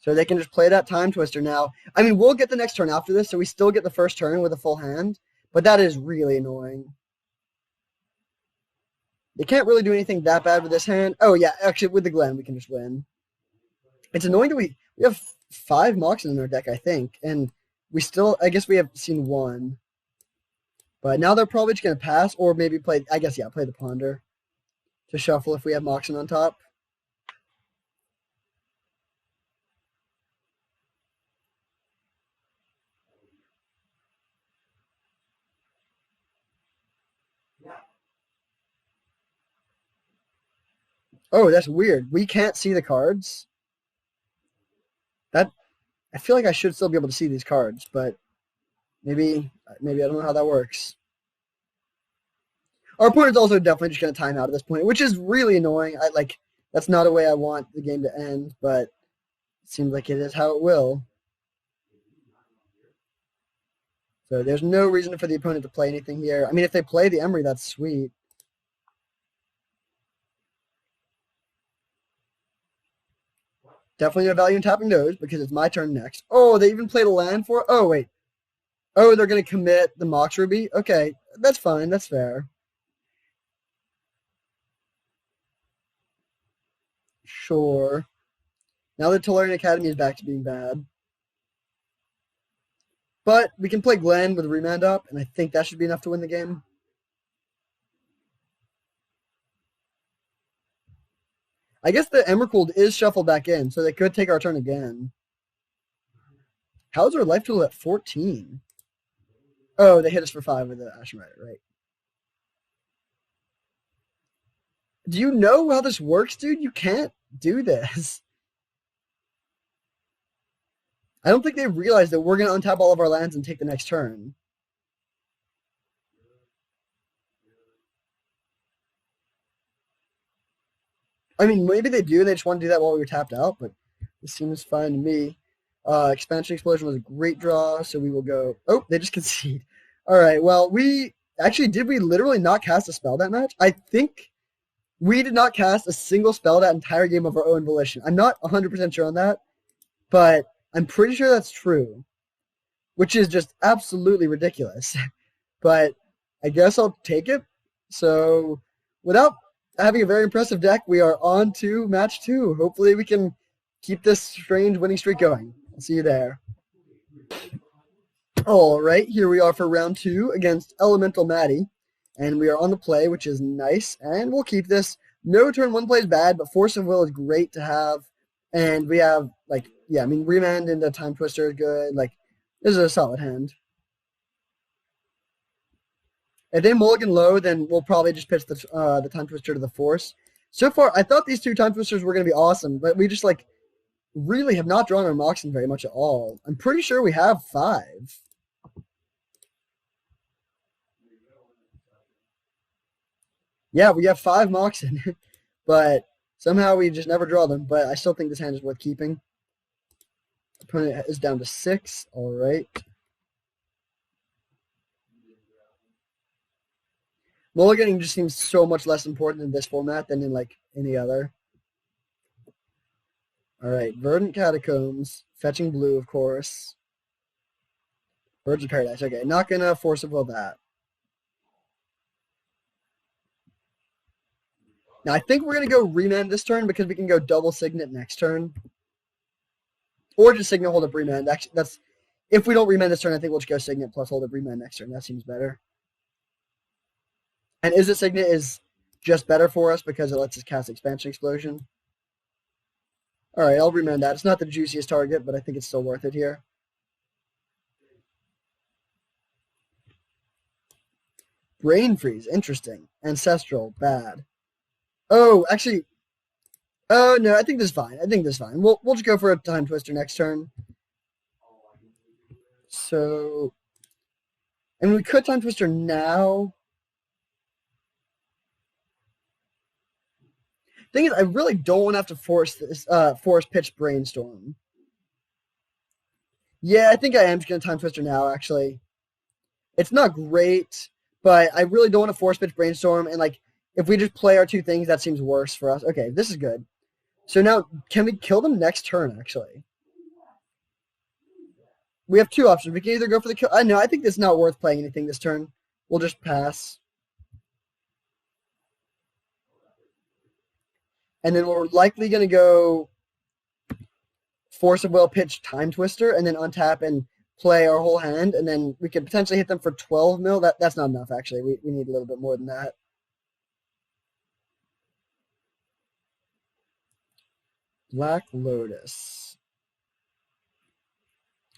So they can just play that Time Twister now. I mean, we'll get the next turn after this, so we still get the first turn with a full hand, but that is really annoying. They can't really do anything that bad with this hand. Oh yeah, actually with the Glen we can just win. It's annoying that we have 5 Moxen in our deck, I think, and we still, I guess we have seen 1. But now they're probably just going to pass, or maybe play, I guess, yeah, play the Ponder to shuffle if we have Moxen on top. Oh, that's weird. We can't see the cards. That, I feel like I should still be able to see these cards, but maybe I don't know how that works. Our opponent's also definitely just going to time out at this point, which is really annoying. That's not a way I want the game to end, but it seems like it is how it will. So there's no reason for the opponent to play anything here. I mean, if they play the Emery, that's sweet. Definitely no value in tapping those because it's my turn next. Oh, they even played a land for it? Oh, wait. Oh, they're going to commit the Mox Ruby? Okay, that's fine. That's fair. Sure. Now that Tolarian Academy is back to being bad. But we can play Glenn with Remand up, and I think that should be enough to win the game. I guess the Emrakul is shuffled back in, so they could take our turn again. How's our life total at 14? Oh, they hit us for 5 with the Ashen Rider, right? Do you know how this works, dude? You can't do this. I don't think they realize that we're going to untap all of our lands and take the next turn. I mean, maybe they do. They just want to do that while we were tapped out, but this seems fine to me. Expansion Explosion was a great draw, so we will go. Oh, they just concede. All right. Well, did we literally not cast a spell that match? I think we did not cast a single spell that entire game of our own volition. I'm not 100% sure on that, but I'm pretty sure that's true, which is just absolutely ridiculous. But I guess I'll take it. So without having a very impressive deck, we are on to match 2. Hopefully we can keep this strange winning streak going. I'll see you there. All right, here we are for round 2 against Elemental Maddie. And we are on the play, which is nice. And we'll keep this. No turn 1 play is bad, but Force of Will is great to have. And we have, Remand into Time Twister is good. This is a solid hand. If they mulligan low, then we'll probably just pitch the Time Twister to the Force. So far, I thought these 2 Time Twisters were going to be awesome, but we just, really have not drawn our Moxen very much at all. I'm pretty sure we have 5. Yeah, we have 5 Moxen, but somehow we just never draw them. But I still think this hand is worth keeping. Opponent is down to 6. All right. Mulliganing just seems so much less important in this format than in any other. All right, Verdant Catacombs, fetching blue, of course. Birds of Paradise. Okay, not gonna Force of Will that. Now I think we're gonna go Remand this turn because we can go double Signet next turn, or just Signet hold up Remand. Actually, that's if we don't Remand this turn. I think we'll just go Signet plus hold up Remand next turn. That seems better. Is it Signet is just better for us because it lets us cast Expansion Explosion. Alright, I'll remand that. It's not the juiciest target, but I think it's still worth it here. Brain Freeze, interesting. Ancestral, bad. Oh, actually, oh no, I think this is fine. I think this is fine. We'll just go for a Time Twister next turn. So, and we could Time Twister now. Thing is, I really don't want to have to force this force pitch Brainstorm. Yeah, I think I am just gonna Time Twister now. Actually, it's not great, but I really don't want to force pitch Brainstorm. And like, if we just play our two things, that seems worse for us. Okay, this is good. So now, can we kill them next turn? Actually, we have two options. We can either go for the kill. No, I think it's not worth playing anything this turn. We'll just pass. And then we're likely going to go Force of Will, pitch Time Twister, and then untap and play our whole hand. And then we could potentially hit them for 12 mil. That's not enough, actually. We need a little bit more than that. Black Lotus.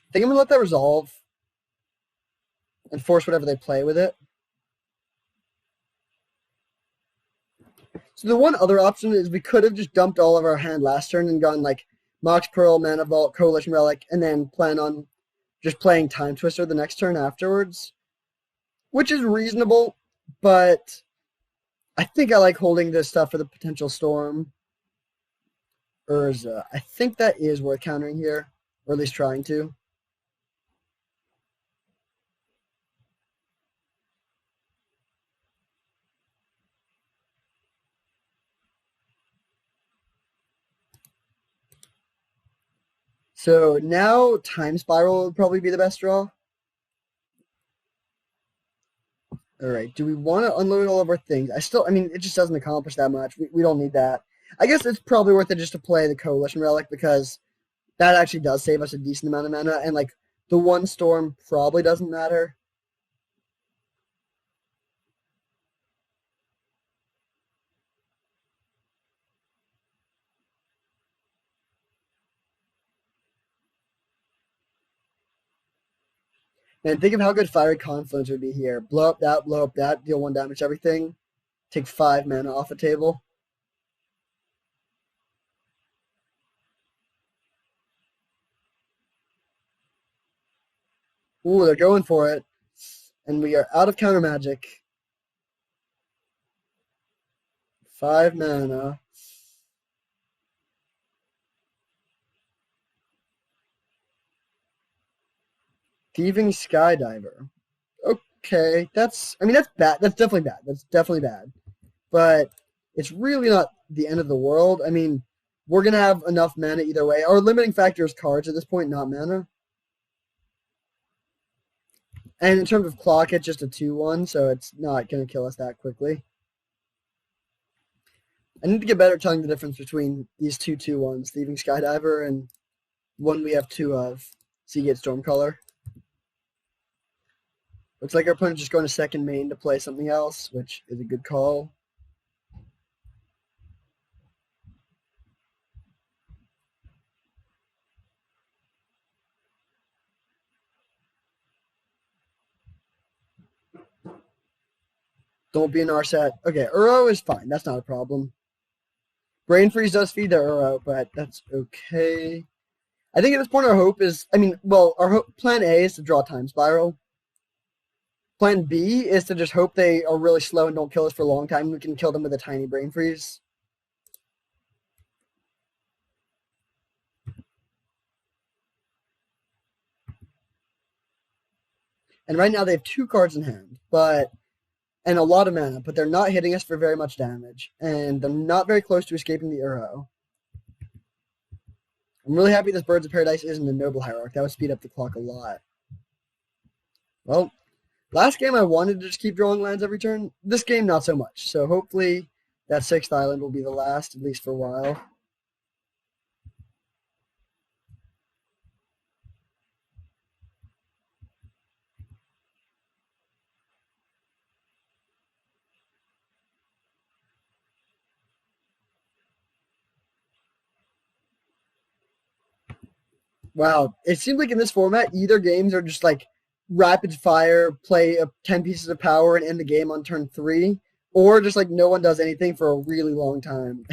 I think I'm going to let that resolve and force whatever they play with it. So the one other option is we could have just dumped all of our hand last turn and gone like Mox Pearl, Mana Vault, Coalition Relic, and then plan on just playing Time Twister the next turn afterwards, which is reasonable, but I think I like holding this stuff for the potential Storm. Urza. I think that is worth countering here, or at least trying to. So now Time Spiral would probably be the best draw. All right. Do we want to unload all of our things? I mean, it just doesn't accomplish that much. We don't need that. I guess it's probably worth it just to play the Coalition Relic because that actually does save us a decent amount of mana. And like the one Storm probably doesn't matter. And think of how good Fiery Confluence would be here. Blow up that, deal 1 damage to everything. Take 5 mana off the table. Ooh, they're going for it. And we are out of counter magic. 5 mana. Thieving Skydiver. Okay, that's bad. That's definitely bad. That's definitely bad. But it's really not the end of the world. I mean, we're going to have enough mana either way. Our limiting factor is cards at this point, not mana. And in terms of clock, it's just a 2-1, so it's not going to kill us that quickly. I need to get better at telling the difference between these two 2-1s, Thieving Skydiver and one we have 2 of, Seagate Stormcaller. Looks like our opponent's just going to second main to play something else, which is a good call. Don't be an Arset. Okay, Uro is fine. That's not a problem. Brain Freeze does feed the Uro, but that's okay. I think at this point our hope is, plan A is to draw Time Spiral. Plan B is to just hope they are really slow and don't kill us for a long time. We can kill them with a tiny Brain Freeze. And right now they have 2 cards in hand, and a lot of mana, but they're not hitting us for very much damage. And they're not very close to escaping the Uro. I'm really happy this Birds of Paradise isn't a Noble Hierarch. That would speed up the clock a lot. Well, last game I wanted to just keep drawing lands every turn. This game, not so much. So hopefully that 6th island will be the last, at least for a while. Wow. It seems like in this format, either games are just like rapid fire, play 10 pieces of power and end the game on turn 3, or just like no one does anything for a really long time.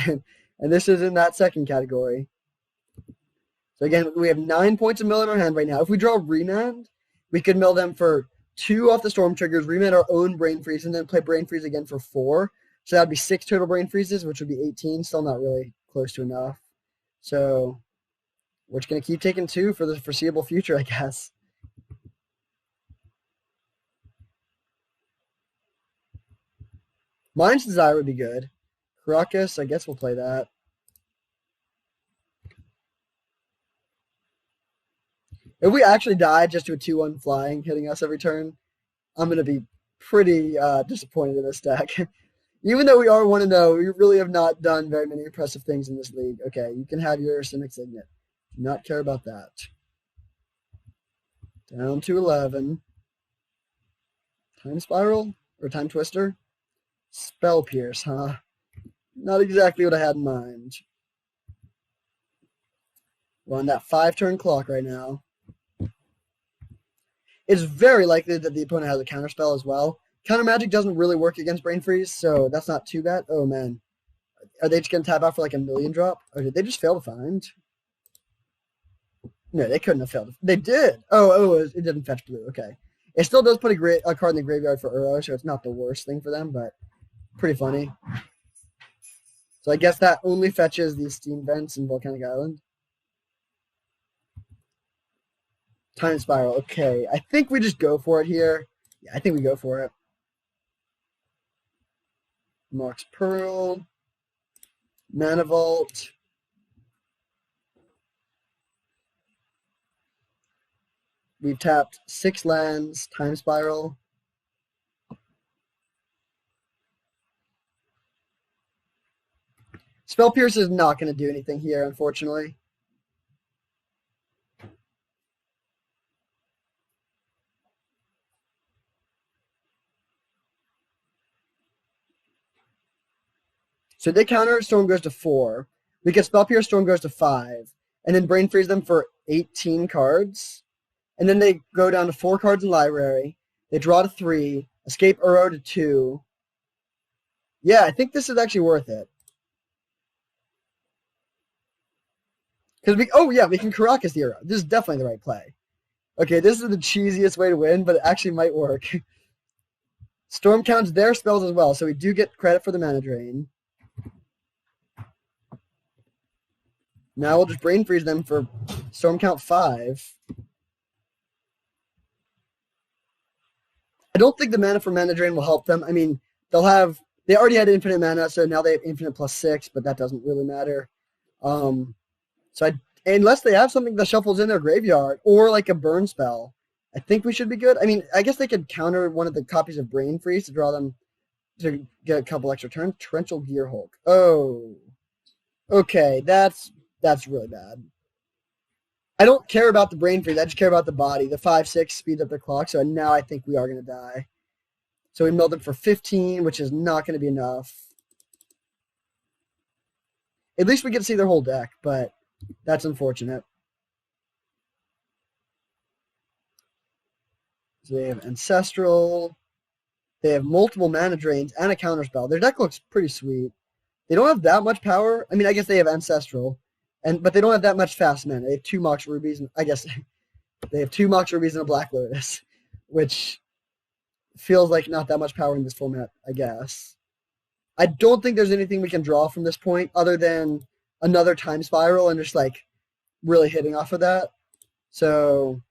And this is in that second category. So again, we have 9 points of mill in our hand right now. If we draw Remand, we could mill them for 2 off the Storm triggers, Remand our own Brain Freeze, and then play Brain Freeze again for 4. So that'd be 6 total Brain Freezes, which would be 18. Still not really close to enough. So we're just going to keep taking 2 for the foreseeable future, I guess. Mind's Desire would be good. Caracas, I guess we'll play that. If we actually die just to a 2-1 flying hitting us every turn, I'm going to be pretty disappointed in this deck. Even though we are 1-0, we really have not done very many impressive things in this league. Okay, you can have your Simic Signet. Do not care about that. Down to 11. Time Spiral or Time Twister? Spell Pierce, huh? Not exactly what I had in mind. We're on that 5-turn clock right now. It's very likely that the opponent has a counterspell as well. Counter Magic doesn't really work against Brain Freeze, so that's not too bad. Oh, man. Are they just going to tap out for like a million drop? Or did they just fail to find? No, they couldn't have failed. They did. It didn't fetch blue. Okay. It still does put a card in the graveyard for Uro, so it's not the worst thing for them, but pretty funny. So I guess that only fetches the Steam Vents in Volcanic Island. Time Spiral. Okay. I think we just go for it here. Yeah, I think we go for it. Mox Pearl. Mana Vault. We've tapped 6 lands. Time Spiral. Spell Pierce is not going to do anything here, unfortunately. So they counter, Storm goes to 4. We get Spell Pierce, Storm goes to 5. And then Brain Freeze them for 18 cards. And then they go down to 4 cards in Library. They draw to 3. Escape Uro to 2. Yeah, I think this is actually worth it. Because we can Caracas the Uro. This is definitely the right play. Okay, this is the cheesiest way to win, but it actually might work. Storm counts their spells as well, so we do get credit for the mana drain. Now we'll just Brain Freeze them for Storm count 5. I don't think the mana for mana drain will help them. I mean, they already had infinite mana, so now they have infinite +6, but that doesn't really matter. Unless they have something that shuffles in their graveyard or like a burn spell, I think we should be good. I mean, I guess they could counter one of the copies of Brain Freeze to draw them to get a couple extra turns. Torrential Gear Hulk. Oh, okay, that's really bad. I don't care about the Brain Freeze. I just care about the body. The 5/6 speed up the clock. So now I think we are going to die. So we milled them for 15, which is not going to be enough. At least we get to see their whole deck, but that's unfortunate. So they have Ancestral. They have multiple mana drains and a counterspell. Their deck looks pretty sweet. They don't have that much power. I mean, I guess they have Ancestral. But they don't have that much fast mana. They have 2 Mox Rubies, and I guess they have 2 Mox Rubies and a Black Lotus, which feels like not that much power in this format, I guess. I don't think there's anything we can draw from this point other than another Time Spiral and just like really hitting off of that. So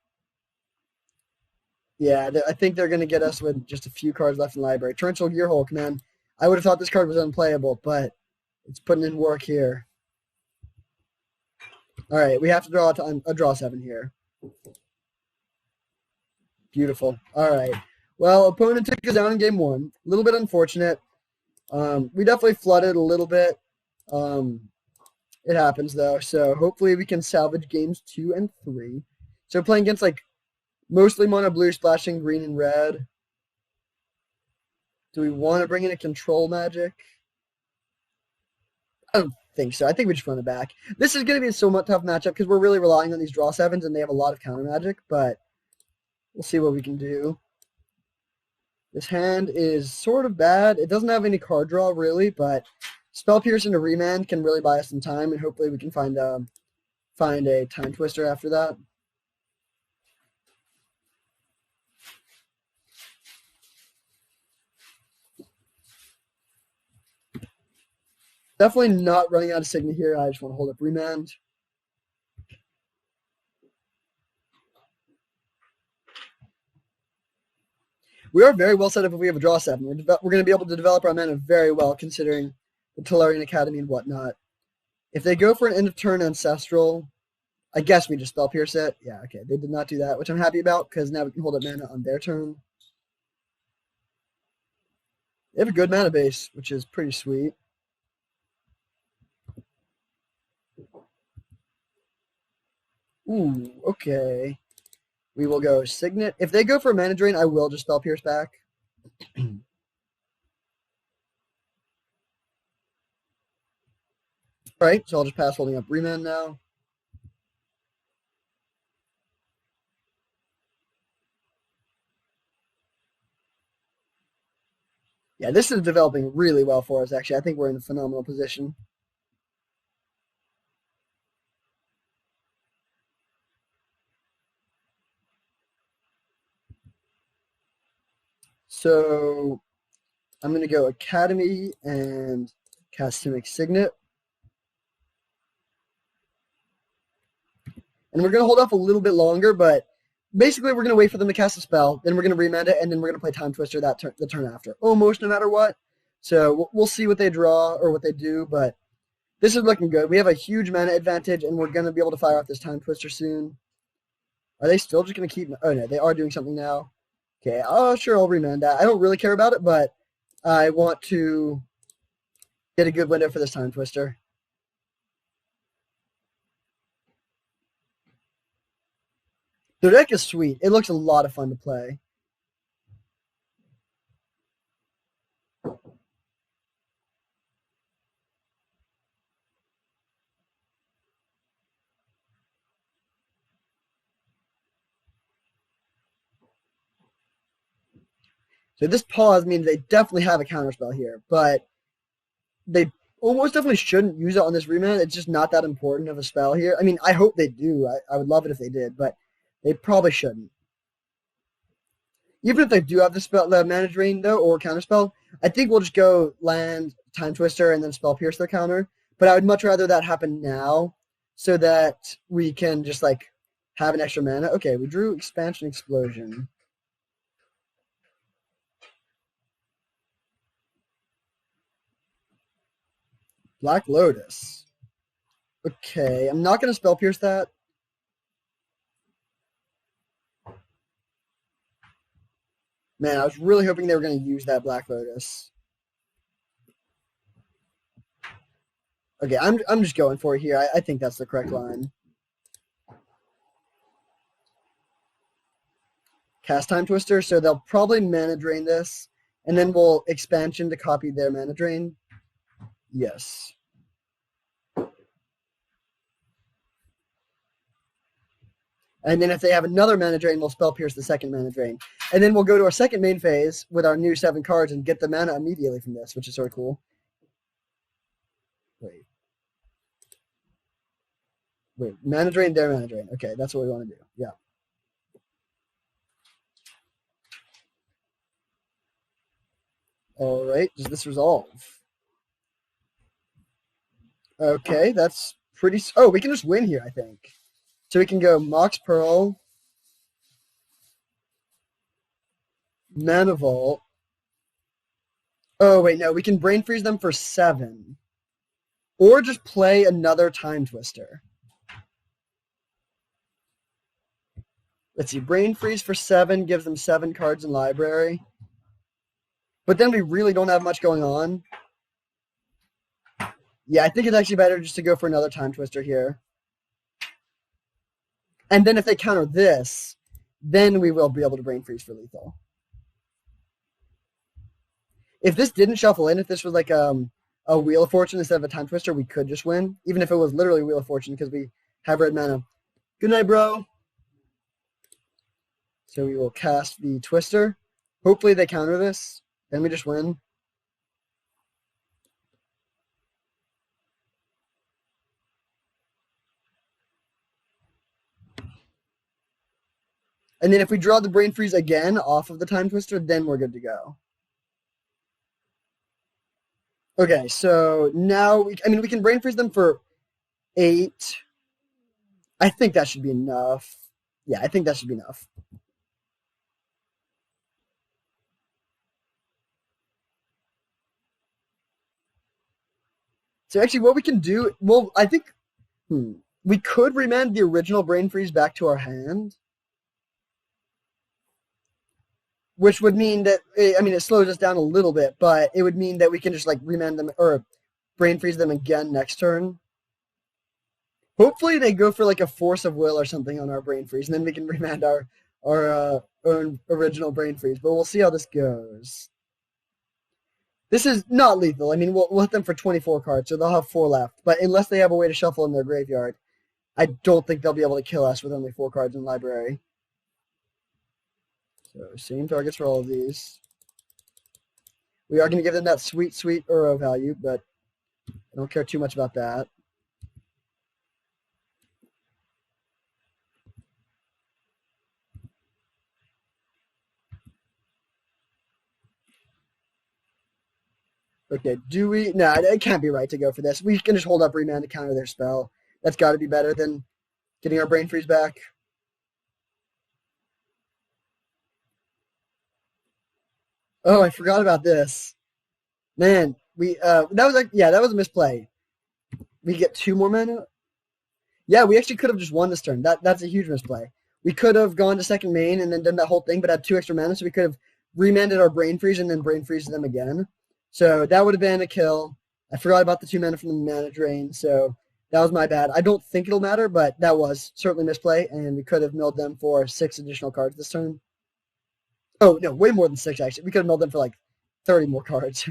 yeah, I think they're going to get us with just a few cards left in the library. Torrential Gear Hulk, man. I would have thought this card was unplayable, but it's putting in work here. All right, we have to draw a draw 7 here. Beautiful. All right. Well, opponent took us down in game 1. A little bit unfortunate. We definitely flooded a little bit. It happens, though. So hopefully we can salvage games 2 and 3. So playing against, like, mostly mono blue, splashing green and red. Do we want to bring in a control magic? I don't think so. I think we just run it back. This is going to be a somewhat tough matchup because we're really relying on these draw 7s, and they have a lot of counter magic, but we'll see what we can do. This hand is sort of bad. It doesn't have any card draw, really, but Spell Pierce into Remand can really buy us some time, and hopefully we can find a Time Twister after that. Definitely not running out of Signet here. I just want to hold up Remand. We are very well set up if we have a draw 7. We're going to be able to develop our mana very well, considering the Tolarian Academy and whatnot. If they go for an end of turn Ancestral, I guess we just Spell Pierce it. Yeah, okay. They did not do that, which I'm happy about, because now we can hold up mana on their turn. They have a good mana base, which is pretty sweet. Ooh, okay. We will go Signet. If they go for a mana drain, I will just Spell Pierce back. Alright, so I'll just pass holding up Remand now. Yeah, this is developing really well for us, actually. I think we're in a phenomenal position. So I'm going to go Academy and cast Simic Signet. And we're going to hold off a little bit longer, but basically we're going to wait for them to cast a spell, then we're going to remand it, and then we're going to play Time Twister the turn after. Almost no matter what. So we'll see what they draw or what they do, but this is looking good. We have a huge mana advantage, and we're going to be able to fire off this Time Twister soon. Are they still just going to keep... Oh, no, they are doing something now. Okay, sure, I'll remand that. I don't really care about it, but I want to get a good window for this Time Twister. The deck is sweet. It looks a lot of fun to play. So this pause means they definitely have a counterspell here, but they almost definitely shouldn't use it on this remand. It's just not that important of a spell here. I mean, I hope they do. I would love it if they did, but they probably shouldn't. Even if they do have the mana drain, though, or counterspell, I think we'll just go land, Time Twister, and then Spell Pierce their counter. But I would much rather that happen now so that we can just, like, have an extra mana. Okay, we drew Expansion Explosion. Black Lotus. Okay, I'm not going to Spell Pierce that. Man, I was really hoping they were going to use that Black Lotus. Okay, I'm just going for it here. I think that's the correct line. Cast Time Twister, so they'll probably mana drain this, and then we'll expansion to copy their mana drain. Yes. And then if they have another mana drain, we'll Spell Pierce the second mana drain. And then we'll go to our second main phase with our new 7 cards and get the mana immediately from this, which is sort of cool. Wait, mana drain, their mana drain. Okay, that's what we want to do. Yeah. All right, does this resolve? Okay, that's pretty... Oh, we can just win here, I think. So we can go Mox Pearl, Mana Vault. Oh, wait, no, we can Brain Freeze them for 7. Or just play another Time Twister. Let's see, Brain Freeze for 7 gives them 7 cards in library. But then we really don't have much going on. Yeah, I think it's actually better just to go for another Time Twister here. And then if they counter this, then we will be able to Brain Freeze for lethal. If this didn't shuffle in, if this was like a a Wheel of Fortune instead of a Time Twister, we could just win. Even if it was literally Wheel of Fortune because we have red mana. Good night, bro. So we will cast the Twister. Hopefully they counter this. Then we just win. And then if we draw the Brain Freeze again off of the Time Twister, then we're good to go. Okay, so now we can Brain Freeze them for 8. I think that should be enough. Yeah, I think that should be enough. So actually what we can do, well, I think we could remand the original Brain Freeze back to our hand. Which would mean that, it slows us down a little bit, but it would mean that we can just like remand them or Brain Freeze them again next turn. Hopefully they go for like a Force of Will or something on our Brain Freeze, and then we can remand our own original Brain Freeze. But we'll see how this goes. This is not lethal. We'll hit them for 24 cards, so they'll have 4 left. But unless they have a way to shuffle in their graveyard, I don't think they'll be able to kill us with only 4 cards in the library. So same targets for all of these. We are going to give them that sweet, sweet Uro value, but I don't care too much about that. Okay, do we? No, it can't be right to go for this. We can just hold up remand to counter their spell. That's got to be better than getting our Brain Freeze back. Oh, I forgot about this. Man, that was a misplay. We get 2 more mana. Yeah, we actually could have just won this turn. That's a huge misplay. We could have gone to second main and then done that whole thing, but had 2 extra mana, so we could have remanded our Brain Freeze and then Brain Freeze them again. So that would have been a kill. I forgot about the 2 mana from the mana drain, so that was my bad. I don't think it'll matter, but that was certainly misplay, and we could have milled them for 6 additional cards this turn. Oh, no, way more than 6, actually. We could have milled them for like 30 more cards.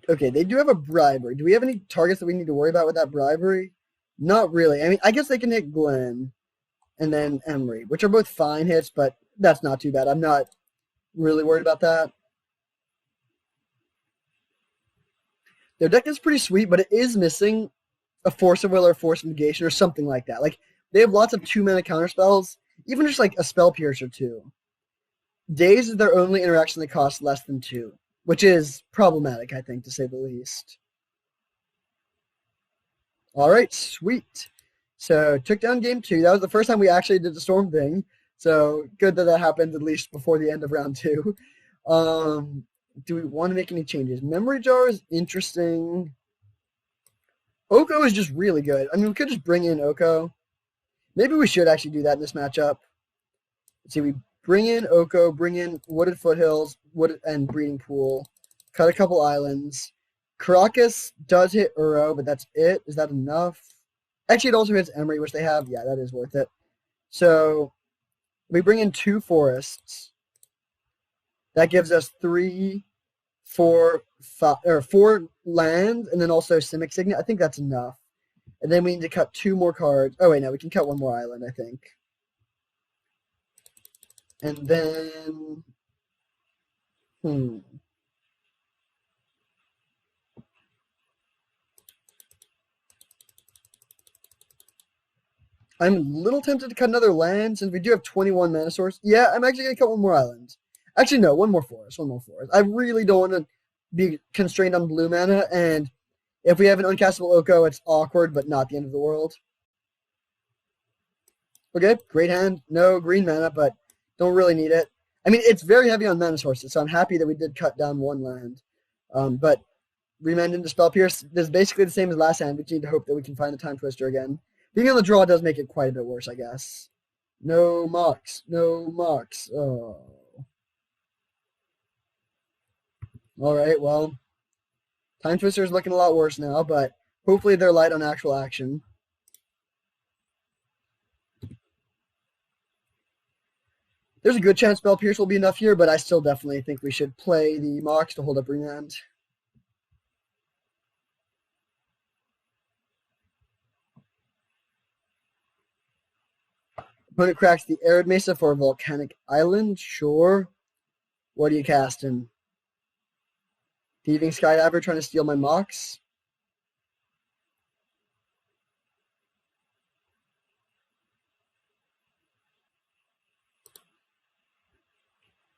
Okay, they do have a bribery. Do we have any targets that we need to worry about with that bribery? Not really. I guess they can hit Glenn and then Emery, which are both fine hits, but that's not too bad. I'm not really worried about that. Their deck is pretty sweet, but it is missing a Force of Will or Force of Negation or something like that. Like, they have lots of 2 mana counter spells, even just like a Spell Piercer too. Daze is their only interaction that costs less than 2, which is problematic, I think, to say the least. All right, sweet. So took down game 2. That was the first time we actually did the Storm thing. So good that happened at least before the end of round 2. Do we want to make any changes? Memory Jar is interesting. Oko is just really good. We could just bring in Oko. Maybe we should actually do that in this matchup. Let's see, we bring in Oko, bring in Wooded Foothills, and Breeding Pool, cut a couple islands. Caracas does hit Uro, but that's it. Is that enough? Actually, it also hits Emery, which they have. Yeah, that is worth it. So we bring in 2 forests. That gives us 3, 4, 5, or 4 land, and then also Simic Signet. I think that's enough. And then we need to cut 2 more cards. Oh, wait, no, we can cut 1 more island, I think. And then, I'm a little tempted to cut another land since we do have 21 mana source. Yeah, I'm actually going to cut 1 more island. Actually, no, 1 more forest. 1 more forest. I really don't want to be constrained on blue mana, and if we have an uncastable Oko, it's awkward, but not the end of the world. Okay, great hand. No green mana, but don't really need it. It's very heavy on mana sources, so I'm happy that we did cut down 1 land. But remand into Spell Pierce is basically the same as last hand. We just need to hope that we can find the Time Twister again. Being on the draw does make it quite a bit worse, I guess. No Mox. No Mox. Oh. All right, well, Time Twister is looking a lot worse now, but hopefully they're light on actual action. There's a good chance Spell Pierce will be enough here, but I still definitely think we should play the Mox to hold up Remand. Opponent cracks the Arid Mesa for a Volcanic Island. Sure. What are you casting? Thieving Skydiver trying to steal my Mox?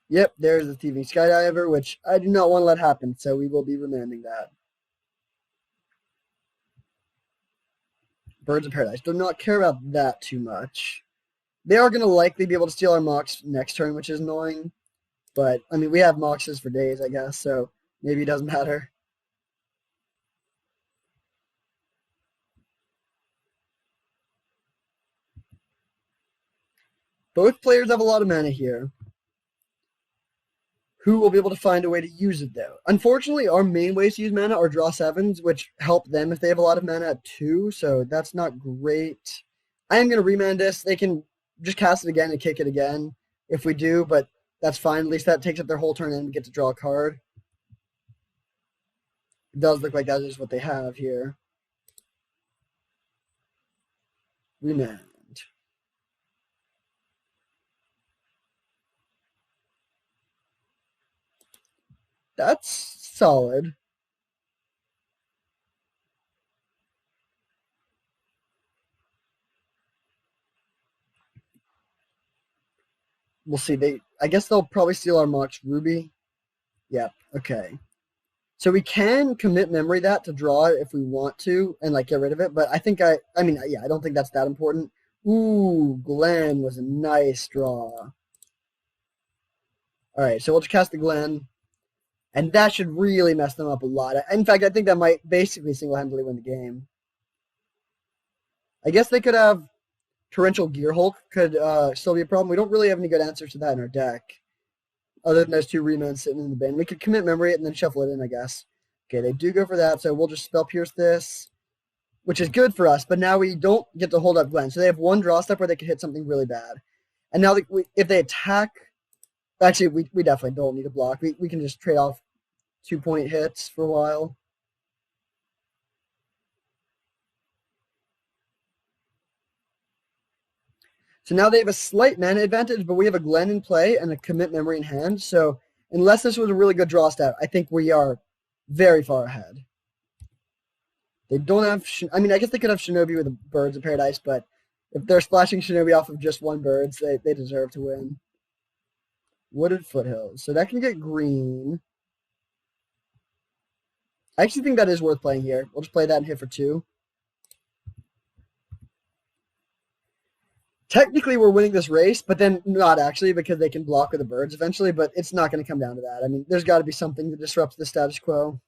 Yep, there's the Thieving Skydiver, which I do not want to let happen, so we will be remanding that. Birds of Paradise. Do not care about that too much. They are going to likely be able to steal our Mox next turn, which is annoying. But, I mean, we have Moxes for days, I guess, so maybe it doesn't matter. Both players have a lot of mana here. Who will be able to find a way to use it, though? Unfortunately, our main ways to use mana are draw 7s, which help them if they have a lot of mana too, so that's not great. I am going to remand this. They can just cast it again and kick it again if we do, but that's fine. At least that takes up their whole turn and we get to draw a card. It does look like that is what they have here. Remand. That's solid. We'll see. I guess they'll probably steal our Mox Ruby. Yep. Okay. So we can commit memory that to draw it if we want to and like get rid of it. But I think I don't think that's that important. Ooh, Glen was a nice draw. All right, so we'll just cast the Glen. And that should really mess them up a lot. In fact, I think that might basically single-handedly win the game. I guess they could have Torrential Gearhulk could still be a problem. We don't really have any good answers to that in our deck. Other than those two remands sitting in the bin. We could commit memory it and then shuffle it in, I guess. Okay, they do go for that, so we'll just Spell Pierce this, which is good for us, but now we don't get to hold up Glen. So they have one draw step where they could hit something really bad. And now if they attack, actually, we definitely don't need a block. We can just trade off 2-point hits for a while. So now they have a slight mana advantage, but we have a Glen in play and a commit memory in hand. So unless this was a really good draw step, I think we are very far ahead. They don't have... I mean, I guess they could have Shinobi with the Birds of Paradise, but if they're splashing Shinobi off of just one Birds, they deserve to win. Wooded Foothills. So that can get green. I actually think that is worth playing here. We'll just play that and hit for 2. Technically, we're winning this race, but then not actually because they can block with the Birds eventually, but it's not going to come down to that. I mean, there's got to be something that disrupts the status quo.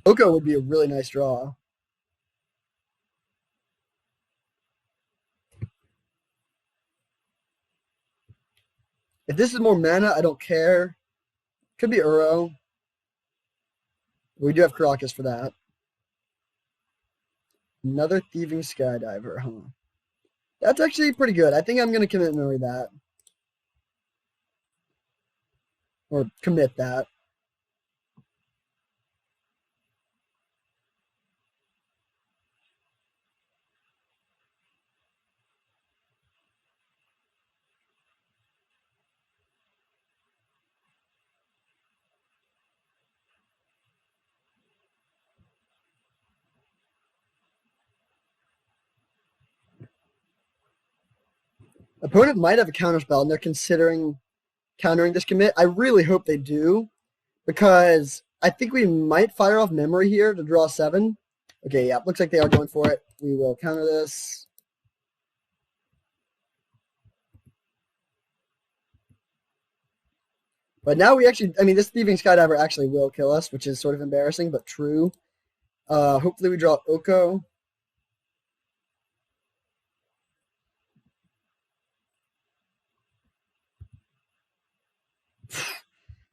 Oko would be a really nice draw. If this is more mana, I don't care. Could be Uro. We do have Caracas for that. Another Thieving Skydiver, huh? That's actually pretty good. I think I'm going to commit memory that. Or commit that. Opponent might have a counterspell, and they're considering countering this commit. I really hope they do, because I think we might fire off memory here to draw 7. Okay, yeah, looks like they are going for it. We will counter this. But now we actually, I mean, this Thieving Skydiver actually will kill us, which is sort of embarrassing, but true. Hopefully we draw Oko.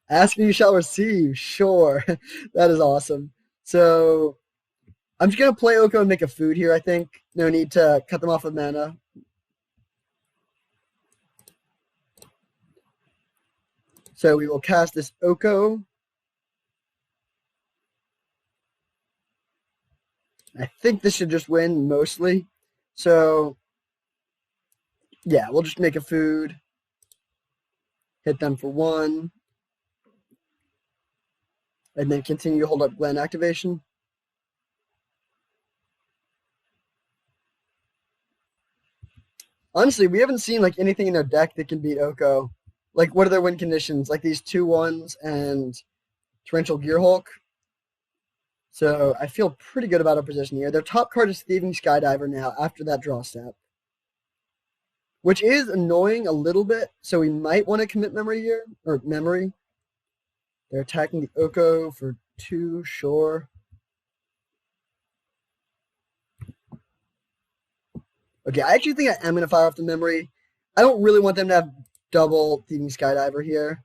Ask and you shall receive. Sure. That is awesome. So I'm just gonna play Oko and make a food here, I think. No need to cut them off of mana. So we will cast this Oko. I think this should just win mostly. So yeah, we'll just make a food. Hit them for 1. And then continue to hold up Glen activation. Honestly, we haven't seen like anything in their deck that can beat Oko. Like, what are their win conditions? Like these 2/1s and Torrential Gearhulk. So I feel pretty good about our position here. Their top card is Thieving Skydiver now after that draw step, which is annoying a little bit. So we might want to commit memory here, or memory. They're attacking the Oko for 2, sure. Okay, I actually think I am going to fire off the memory. I don't really want them to have double Thieving Skydiver here.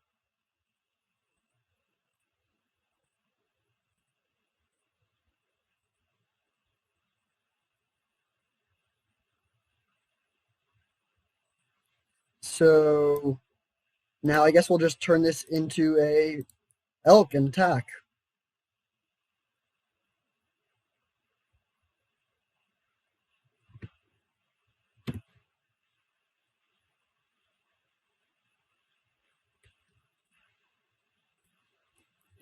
So now I guess we'll just turn this into a elk and attack.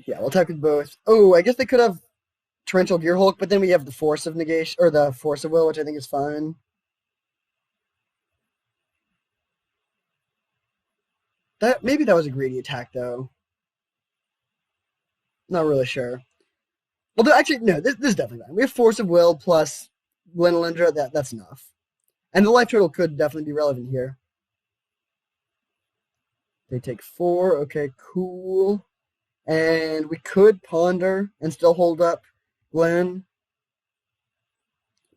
Yeah, we'll attack with both. Oh, I guess they could have Torrential Gearhulk, but then we have the Force of Negation, or the Force of Will, which I think is fine. Maybe that was a greedy attack, though. Not really sure. Well, actually, no, this is definitely fine. We have Force of Will plus Glenelendra. That's enough. And the life total could definitely be relevant here. They take 4. Okay, cool. And we could Ponder and still hold up Glen.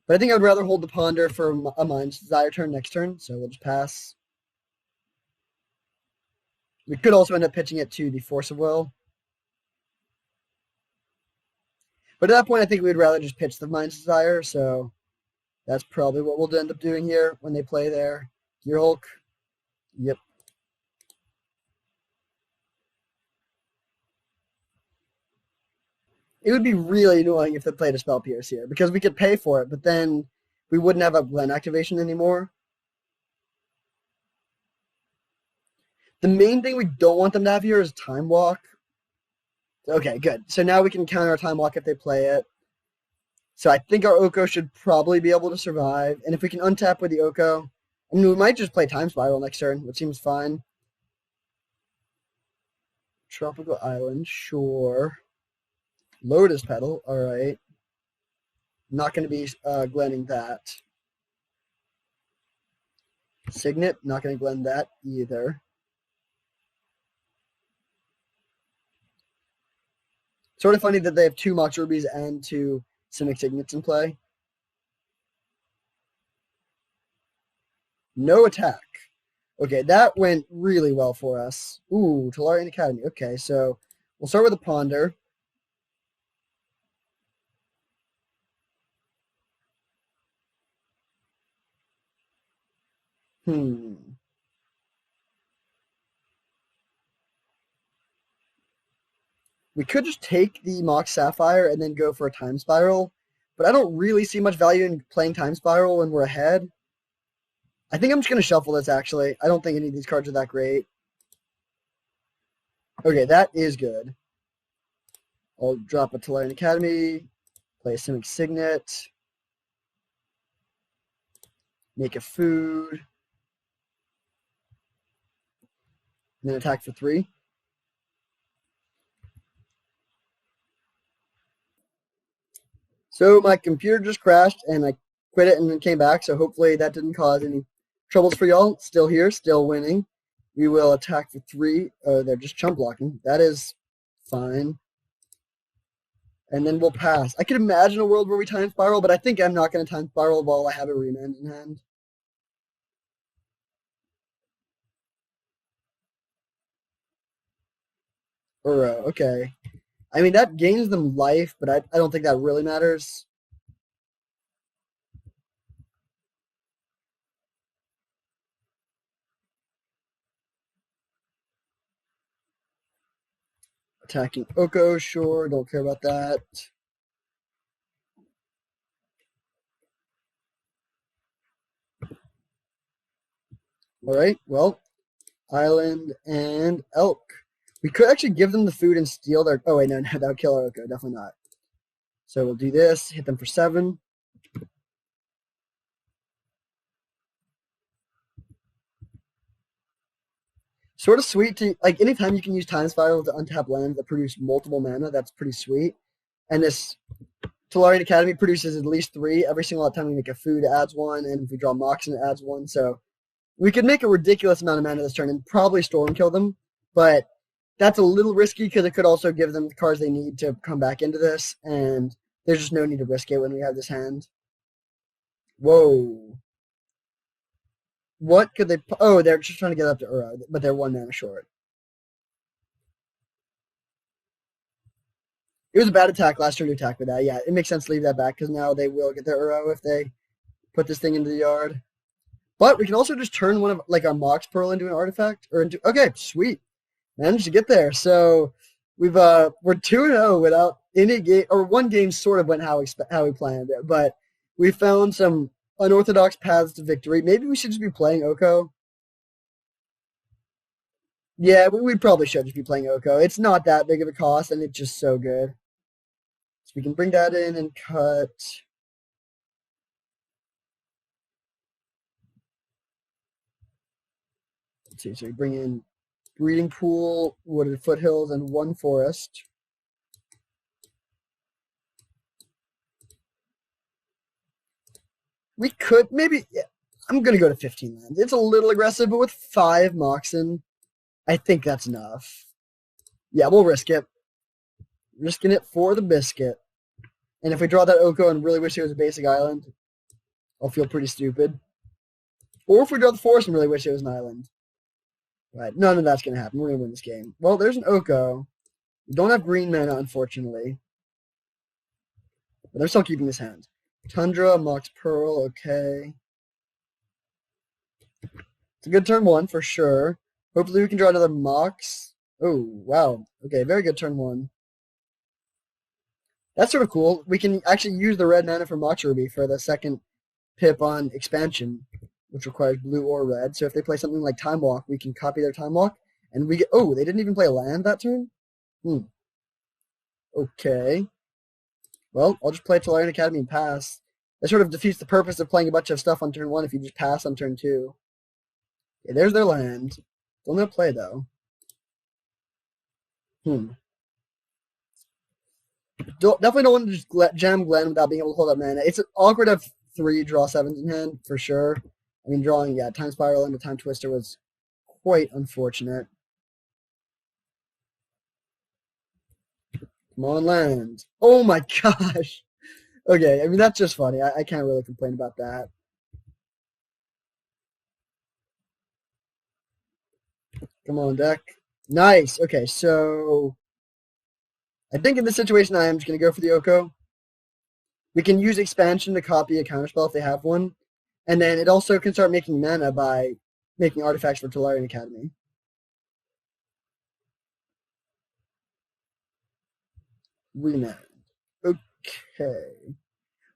But I think I'd rather hold the Ponder for a Mind's Desire turn next turn, so we'll just pass. We could also end up pitching it to the Force of Will. But at that point, I think we'd rather just pitch the Mind's Desire, so that's probably what we'll end up doing here when they play their Gearhulk. Yep. It would be really annoying if they played a Spell Pierce here, because we could pay for it, but then we wouldn't have a Glen activation anymore. The main thing we don't want them to have here is Time Walk. Okay, good. So now we can counter our Time Walk if they play it. So I think our Oko should probably be able to survive. And if we can untap with the Oko, I mean, we might just play Time Spiral next turn, which seems fine. Tropical Island, sure. Lotus Petal, all right. Not going to be glenning that. Signet, not going to glen that either. Sort of funny that they have 2 Mox Rubies and 2 Simic Signets in play. No attack. Okay, that went really well for us. Ooh, Tolarian Academy. Okay, so we'll start with a Ponder. We could just take the Mox Sapphire and then go for a Time Spiral, but I don't really see much value in playing Time Spiral when we're ahead. I think I'm just going to shuffle this, actually. I don't think any of these cards are that great. Okay, that is good. I'll drop a Tolarian Academy, play a Simic Signet, make a food, and then attack for 3. So my computer just crashed, and I quit it and then came back, so hopefully that didn't cause any troubles for y'all. Still here, still winning. We will attack for 3. Oh, they're just chump blocking. That is fine. And then we'll pass. I could imagine a world where we Time Spiral, but I think I'm not going to Time Spiral while I have a Remand in hand. Uro, okay. I mean, that gains them life, but I don't think that really matters. Attacking Oko, sure, don't care about that. Alright, well, Island and Elk. We could actually give them the food and steal their... Oh, wait, no, that would kill our Oko. Definitely not. So we'll do this, hit them for 7. Sort of sweet to... Like, anytime you can use Time Spiral to untap lands that produce multiple mana, that's pretty sweet. And this Tolarian Academy produces at least 3 every single time we make a food, it adds 1, and if we draw Moxen, it adds 1. So we could make a ridiculous amount of mana this turn and probably Storm kill them, but that's a little risky because it could also give them the cards they need to come back into this, and there's just no need to risk it when we have this hand. Whoa. What could they... Oh, they're just trying to get up to Uro, but they're 1 mana short. It was a bad attack last turn to attack with that. Yeah, it makes sense to leave that back because now they will get their Uro if they put this thing into the yard. But we can also just turn one of like our Mox Pearl into an artifact or into... Okay, sweet. Managed to get there. So we're 2-0 without any game, or one game sort of went how we planned it, but we found some unorthodox paths to victory. Maybe we should just be playing Oko. Yeah, we probably should just be playing Oko. It's not that big of a cost, and it's just so good. So we can bring that in and cut. Let's see. So we bring in Breeding Pool, Wooded Foothills, and 1 forest. We could maybe. Yeah, I'm gonna go to 15 lands. It's a little aggressive, but with 5 Moxen, I think that's enough. Yeah, we'll risk it. Risking it for the biscuit. And if we draw that Oko and really wish it was a basic island, I'll feel pretty stupid. Or if we draw the forest and really wish it was an island. Right, none of that's going to happen. We're going to win this game. Well, there's an Oko. We don't have green mana, unfortunately. But I'm still keeping this hand. Tundra, Mox Pearl, okay. It's a good turn 1 for sure. Hopefully we can draw another Mox. Oh, wow. Okay, very good turn 1. That's sort of cool. We can actually use the red mana for Mox Ruby for the second pip on expansion, which requires blue or red. So if they play something like Time Walk, we can copy their Time Walk, and we get... Oh, they didn't even play a land that turn? Okay. Well, I'll just play Tolarian Academy and pass. That sort of defeats the purpose of playing a bunch of stuff on turn 1 if you just pass on turn 2. Okay, there's their land. Don't let play, though. Definitely don't want to just jam Glen without being able to hold up mana. It's awkward to have 3 draw 7s in hand, for sure. I mean, drawing, yeah, Time Spiral into Time Twister was quite unfortunate. Come on, land. Oh my gosh. Okay, I mean, that's just funny. I can't really complain about that. Come on, deck. Nice. Okay, so I think in this situation, I am just going to go for the Oko. We can use expansion to copy a counterspell if they have one. And then it also can start making mana by making artifacts for Tolarian Academy. Remand. Okay.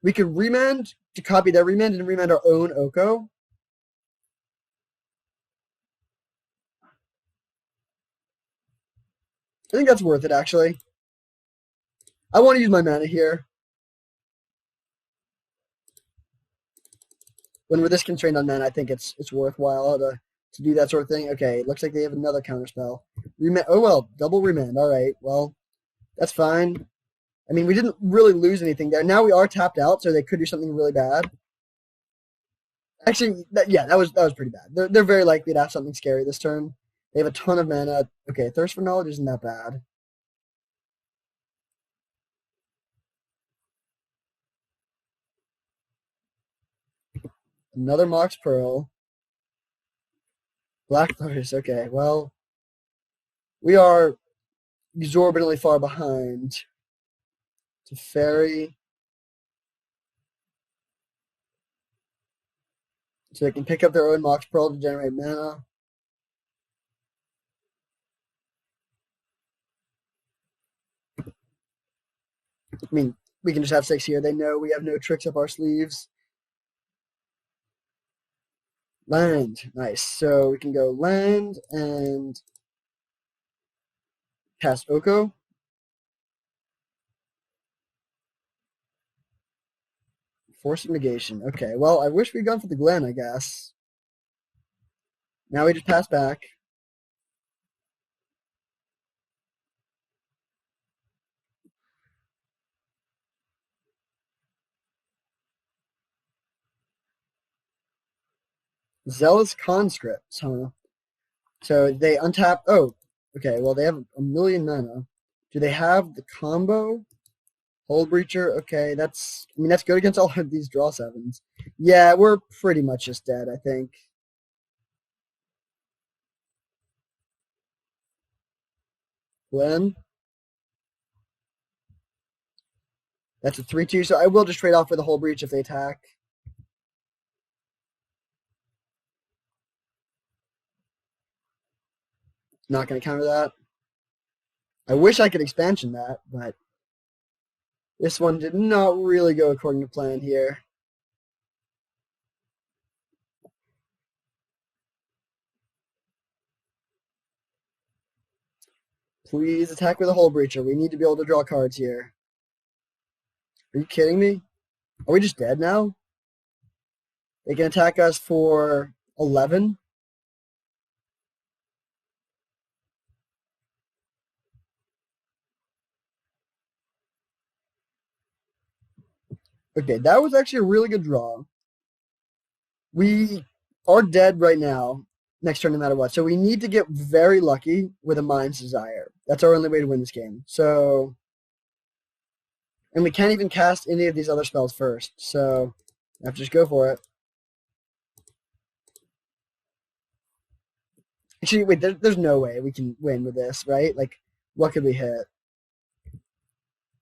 We could remand to copy their remand and remand our own Oko. I think that's worth it, actually. I want to use my mana here. When we're this constrained on mana, I think it's worthwhile to do that sort of thing. Okay, it looks like they have another counterspell. Remand. Oh, well, double remand. All right, well, that's fine. I mean, we didn't really lose anything there. Now we are tapped out, so they could do something really bad. Actually, that was pretty bad. They're very likely to have something scary this turn. They have a ton of mana. Okay, Thirst for Knowledge isn't that bad. Another Mox Pearl. Black Lotus. Okay, well, we are exorbitantly far behind. To Fairy. So they can pick up their own Mox Pearl to generate mana. I mean, we can just have 6 here. They know we have no tricks up our sleeves. Land. Nice. So we can go land and cast Oko. Force of negation. Okay, well, I wish we'd gone for the Glen, I guess. Now we just pass back. Zealous Conscripts, huh? So they untap. Oh, okay. Well, they have a million mana. Do they have the combo? Hull Breacher. Okay, that's. I mean, that's good against all of these draw 7s. Yeah, we're pretty much just dead, I think. Glen. That's a 3/2. So I will just trade off for the Hull Breach if they attack. Not going to counter that. I wish I could expansion that, but this one did not really go according to plan here. Please attack with a Hull Breacher. We need to be able to draw cards here. Are you kidding me? Are we just dead now? They can attack us for 11? Okay, that was actually a really good draw. We are dead right now, next turn no matter what. So we need to get very lucky with a Mind's Desire. That's our only way to win this game. So, and we can't even cast any of these other spells first. So I have to just go for it. Actually, wait, there's no way we can win with this, right? Like, what could we hit?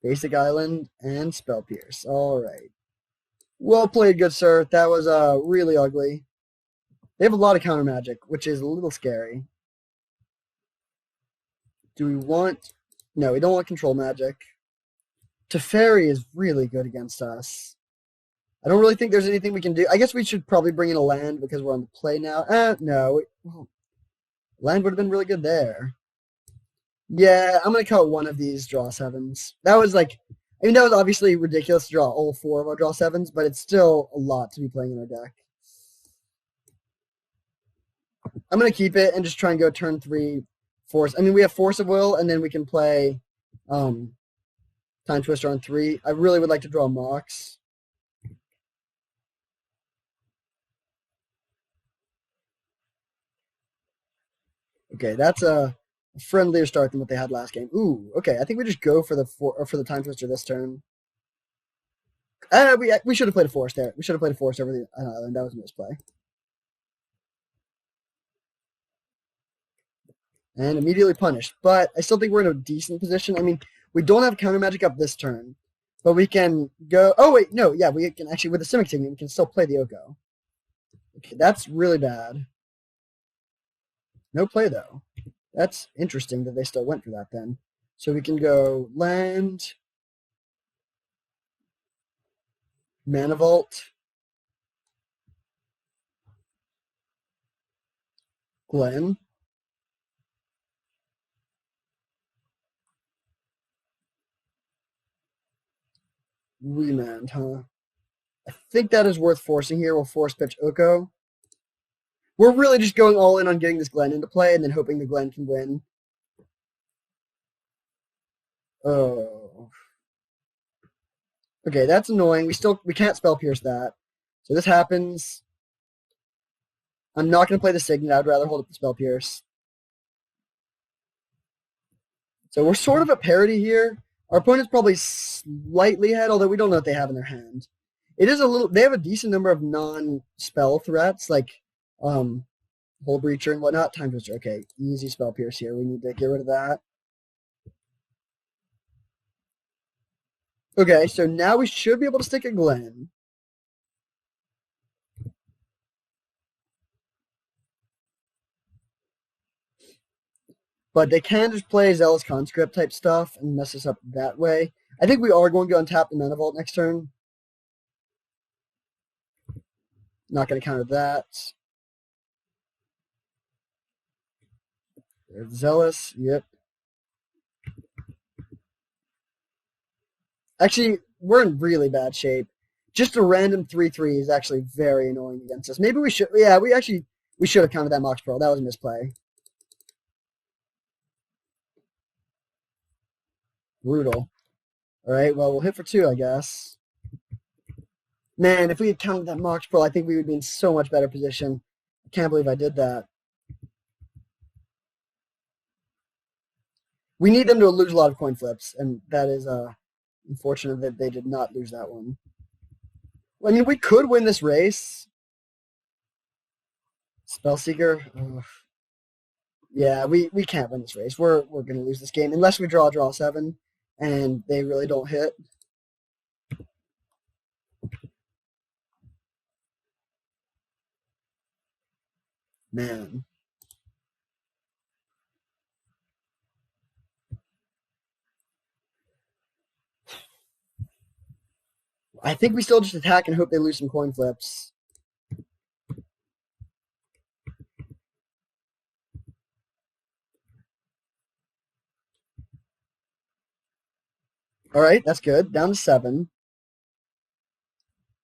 Basic Island and Spell Pierce. All right. Well played, good sir. That was really ugly. They have a lot of counter magic, which is a little scary. Do we want... No, we don't want control magic. Teferi is really good against us. I don't really think there's anything we can do. I guess we should probably bring in a land because we're on the play now. No. Well, land would have been really good there. Yeah, I'm going to cut one of these draw 7s. That was like... I mean, that was obviously ridiculous to draw all 4 of our draw 7s, but it's still a lot to be playing in our deck. I'm going to keep it and just try and go turn 3 Force. I mean, we have Force of Will, and then we can play Time Twister on 3. I really would like to draw Mox. Okay, that's a friendlier start than what they had last game. Ooh, okay. I think we just go for the Time Twister this turn. We should have played a Force there. We should have played a Force over the island. That was a misplay. And immediately punished. But I still think we're in a decent position. I mean, we don't have counter magic up this turn, but we can go. Oh wait, no, yeah, we can actually with the Simic technique we can still play the Oko. Okay, that's really bad. No play though. That's interesting that they still went for that then. So we can go land, Mana Vault, Glen. Remand, huh? I think that is worth forcing here. We'll force pitch Oko. We're really just going all in on getting this Glen into play and then hoping the Glen can win. Oh. Okay, that's annoying. We can't Spell Pierce that. So this happens. I'm not going to play the Signet. I'd rather hold up the Spell Pierce. So we're sort of at parity here. Our opponent's probably slightly ahead, although we don't know what they have in their hand. It is a little. They have a decent number of non-spell threats, like Hull Breacher and whatnot. Time Twister. Okay, easy Spell Pierce here. We need to get rid of that. Okay, so now we should be able to stick a Glen. But they can just play Zealous Conscript type stuff and mess us up that way. I think we are going to untap the Mana Vault next turn. Not going to counter that. There's Zealous, yep. Actually, we're in really bad shape. Just a random 3/3 is actually very annoying against us. Maybe we should, yeah, we should have countered that Mox Pearl. That was a misplay. Brutal. All right, well, we'll hit for 2, I guess. Man, if we had counted that Mox Pearl, I think we would be in so much better position. I can't believe I did that. We need them to lose a lot of coin flips, and that is unfortunate that they did not lose that one. I mean, we could win this race. Spellseeker. Ugh. Yeah, we can't win this race. We're going to lose this game unless we draw 7, and they really don't hit. Man. I think we still just attack and hope they lose some coin flips. All right, that's good. Down to 7.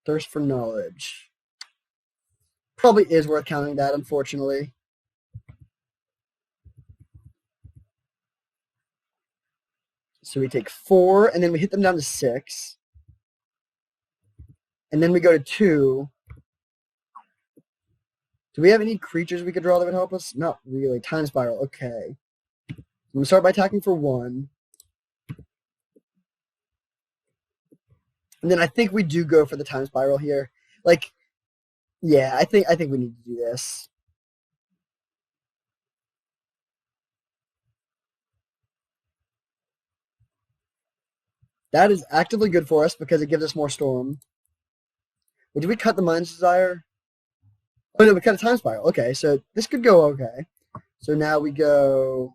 Thirst for knowledge. Probably is worth counting that, unfortunately. So we take 4, and then we hit them down to 6. And then we go to 2. Do we have any creatures we could draw that would help us? Not really. Time Spiral, okay. I'm going to start by attacking for 1. And then I think we do go for the Time Spiral here. Like, yeah, I think we need to do this. That is actively good for us because it gives us more Storm. Well, did we cut the Mind's Desire? Oh, no, we cut a Time Spiral. Okay, so this could go okay. So now we go...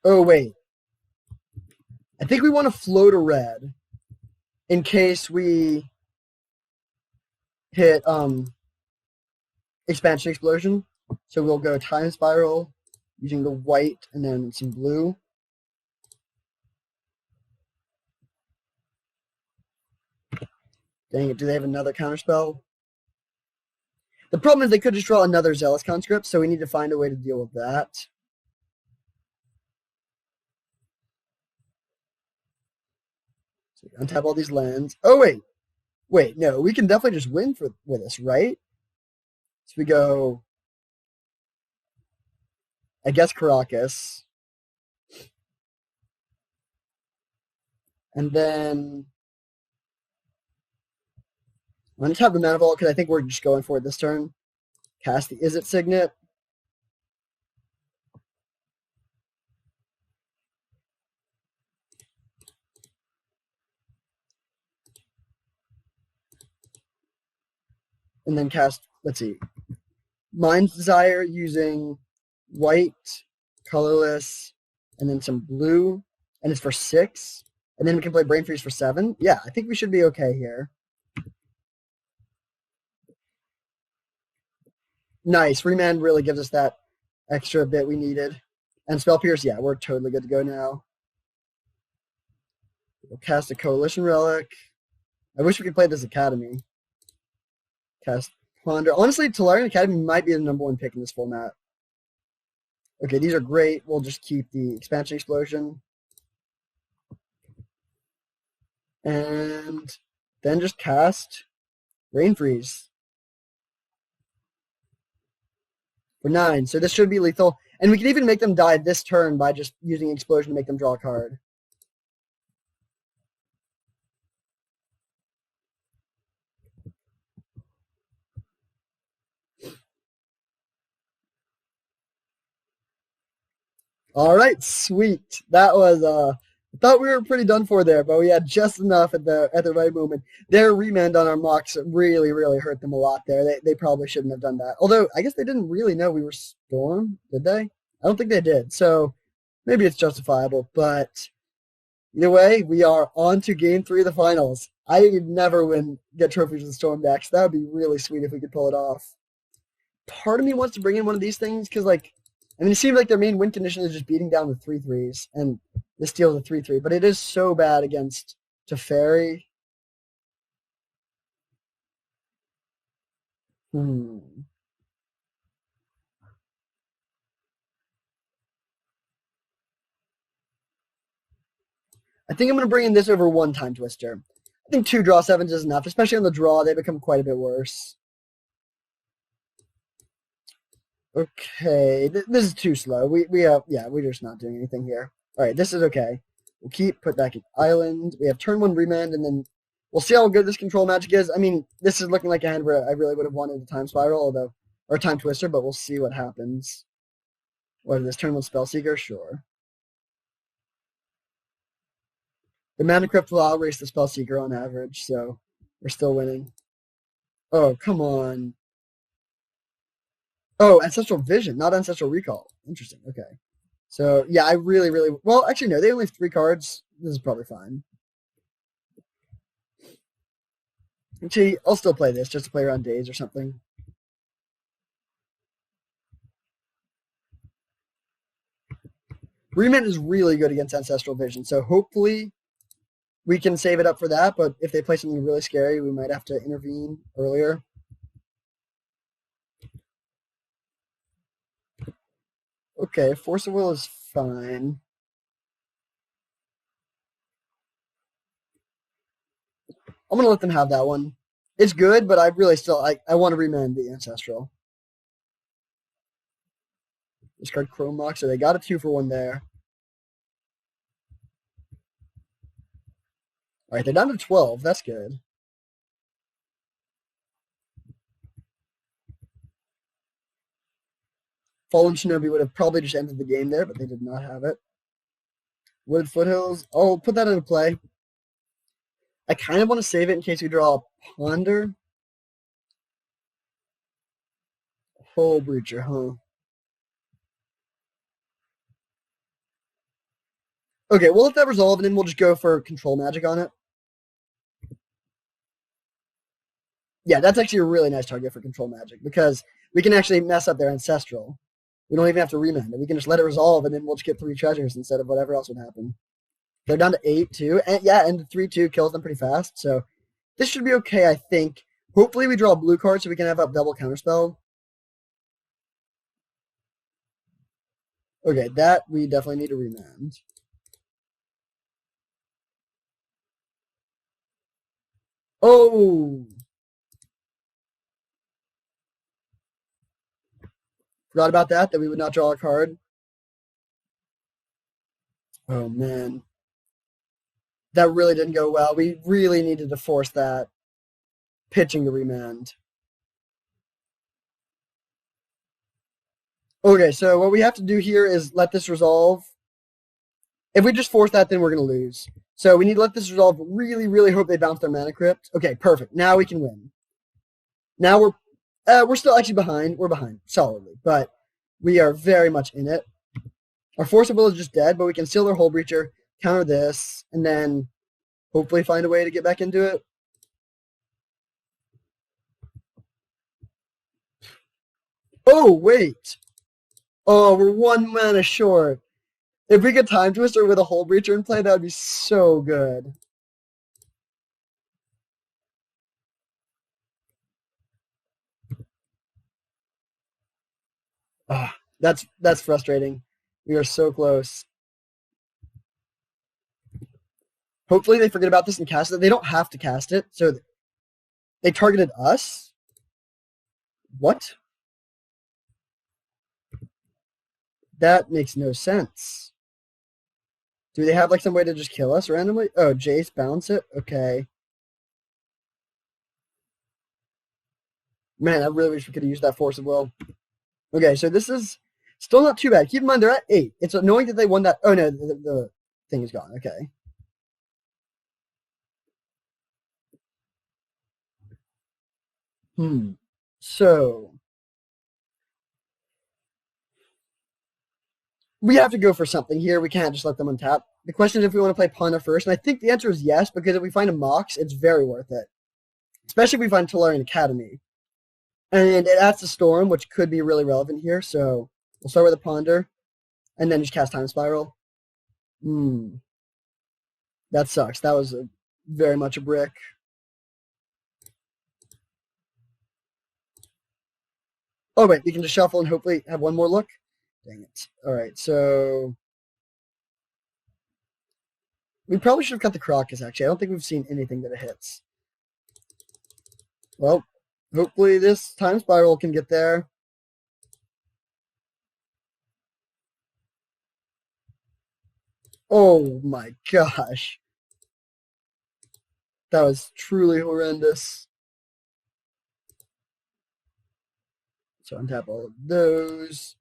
Oh, wait. I think we want to float a red in case we hit Expansion Explosion. So we'll go Time Spiral using the white and then some blue. Dang it, do they have another counterspell? The problem is they could just draw another Zealous Conscript, so we need to find a way to deal with that. So we untap all these lands. Oh, wait. Wait, no, we can definitely just win with this, right? So we go, I guess, Caracas. And then I'm going to tap the Mana Vault because I think we're just going for it this turn. Cast the Is It Signet. And then cast, let's see, Mind's Desire using white, colorless, and then some blue. And it's for 6. And then we can play Brain Freeze for 7. Yeah, I think we should be okay here. Nice. Remand really gives us that extra bit we needed. And Spell Pierce, yeah, we're totally good to go now. We'll cast a Coalition Relic. I wish we could play this Academy. Cast Ponder. Honestly, Tolarian Academy might be the #1 pick in this format. Okay, these are great. We'll just keep the Expansion Explosion. And then just cast Rain Freeze. For 9. So this should be lethal. And we can even make them die this turn by just using Explosion to make them draw a card. All right, sweet. That was I thought we were pretty done for there, but we had just enough at the right moment. Their remand on our mocks really hurt them a lot there. They probably shouldn't have done that. Although I guess they didn't really know we were Storm, did they? I don't think they did. So maybe it's justifiable, but either way, we are on to game three of the finals. I never get trophies with Storm decks. That would be really sweet if we could pull it off. Part of me wants to bring in one of these things because, like, I mean, it seems like their main win condition is just beating down the 3/3s, and this deals a 3/3. But it is so bad against Teferi. Hmm. I think I'm going to bring in this over one Time Twister. I think two draw sevens is enough, especially on the draw. They become quite a bit worse. Okay, this is too slow. We're just not doing anything here. All right, this is okay. We'll put back in island. We have turn one remand, and then we'll see how good this control magic is. I mean, this is looking like a hand where I really would have wanted a time spiral, or time twister, but we'll see what happens. What is this? Turn one spell seeker? Sure. The mana crypt will outrace the spell seeker on average, so we're still winning. Oh, come on. Oh, ancestral vision, not ancestral recall. Interesting. Okay. So yeah, I really well. Actually, no, they only have 3 cards. This is probably fine. Actually, I'll still play this just to play around days or something. Remand is really good against Ancestral Vision, so hopefully we can save it up for that. But if they play something really scary, we might have to intervene earlier. Okay, Force of Will is fine. I'm gonna let them have that one. It's good, but I really still I want to remand the Ancestral. Discard Chrome Lock, so they got a 2-for-1 there. All right, they're down to 12. That's good. Fallen Shinobi would have probably just ended the game there, but they did not have it. Wooded Foothills. I'll put that into play. I kind of want to save it in case we draw a Ponder. Hull Breacher, huh? Okay, we'll let that resolve, and then we'll just go for Control Magic on it. Yeah, that's actually a really nice target for Control Magic, because we can actually mess up their Ancestral. We don't even have to remand it. We can just let it resolve, and then we'll just get 3 treasures instead of whatever else would happen. They're down to 8, too. And yeah, and 3/2 kills them pretty fast, so this should be okay, I think. Hopefully we draw a blue card so we can have up double counterspell. Okay, that we definitely need to remand. Oh! Forgot about that we would not draw a card. Oh, man. That really didn't go well. We really needed to force that pitching to remand. Okay, so what we have to do here is let this resolve. If we just force that, then we're going to lose. So we need to let this resolve. Really hope they bounce their mana crypt. Okay, perfect. Now we can win. Now we're still actually behind. We're behind solidly, but we are very much in it. Our Force of Will is just dead, but we can steal their Hull Breacher, counter this, and then hopefully find a way to get back into it. Oh, wait. Oh, we're 1 mana short. If we could Time Twister with a Hull Breacher in play, that would be so good. Oh, that's frustrating. We are so close. Hopefully they forget about this and cast it. They don't have to cast it, so they targeted us? What? That makes no sense. Do they have like some way to just kill us randomly? Oh, Jace, bounce it? Okay. Man, I really wish we could have used that Force of Will. Okay, so this is Still not too bad. Keep in mind they're at 8. It's annoying that they won that. Oh no, the thing is gone. Okay. So we have to go for something here. We can't just let them untap. The question is if we want to play Panda first, and I think the answer is yes, because if we find a Mox, it's very worth it. Especially if we find Tolarian Academy. And it adds to Storm, which could be really relevant here. So we'll start with a Ponder, and then just cast Time Spiral. That sucks. That was very much a brick. Oh, wait, we can just shuffle and hopefully have one more look. Dang it. All right, so we probably should have cut the Crocus, actually. I don't think we've seen anything that it hits. Well, hopefully this Time Spiral can get there. Oh my gosh. That was truly horrendous. So untap all of those.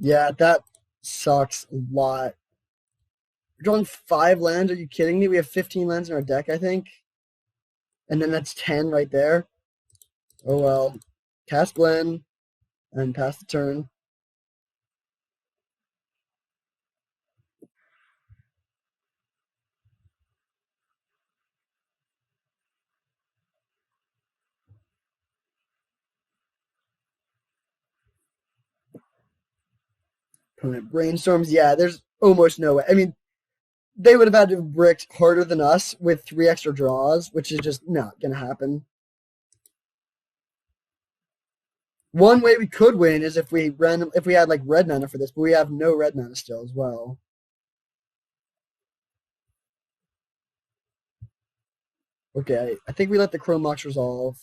Yeah, that sucks a lot. We're drawing 5 lands. Are you kidding me? We have 15 lands in our deck, I think. And then that's 10 right there. Oh well. Cast Glen and pass the turn. Opponent brainstorms. Yeah, there's almost no way. I mean, they would have had to have bricked harder than us with 3 extra draws, which is just not going to happen. One way we could win is if we had like red mana for this, but we have no red mana still as well. Okay, I think we let the Chrome Mox resolve.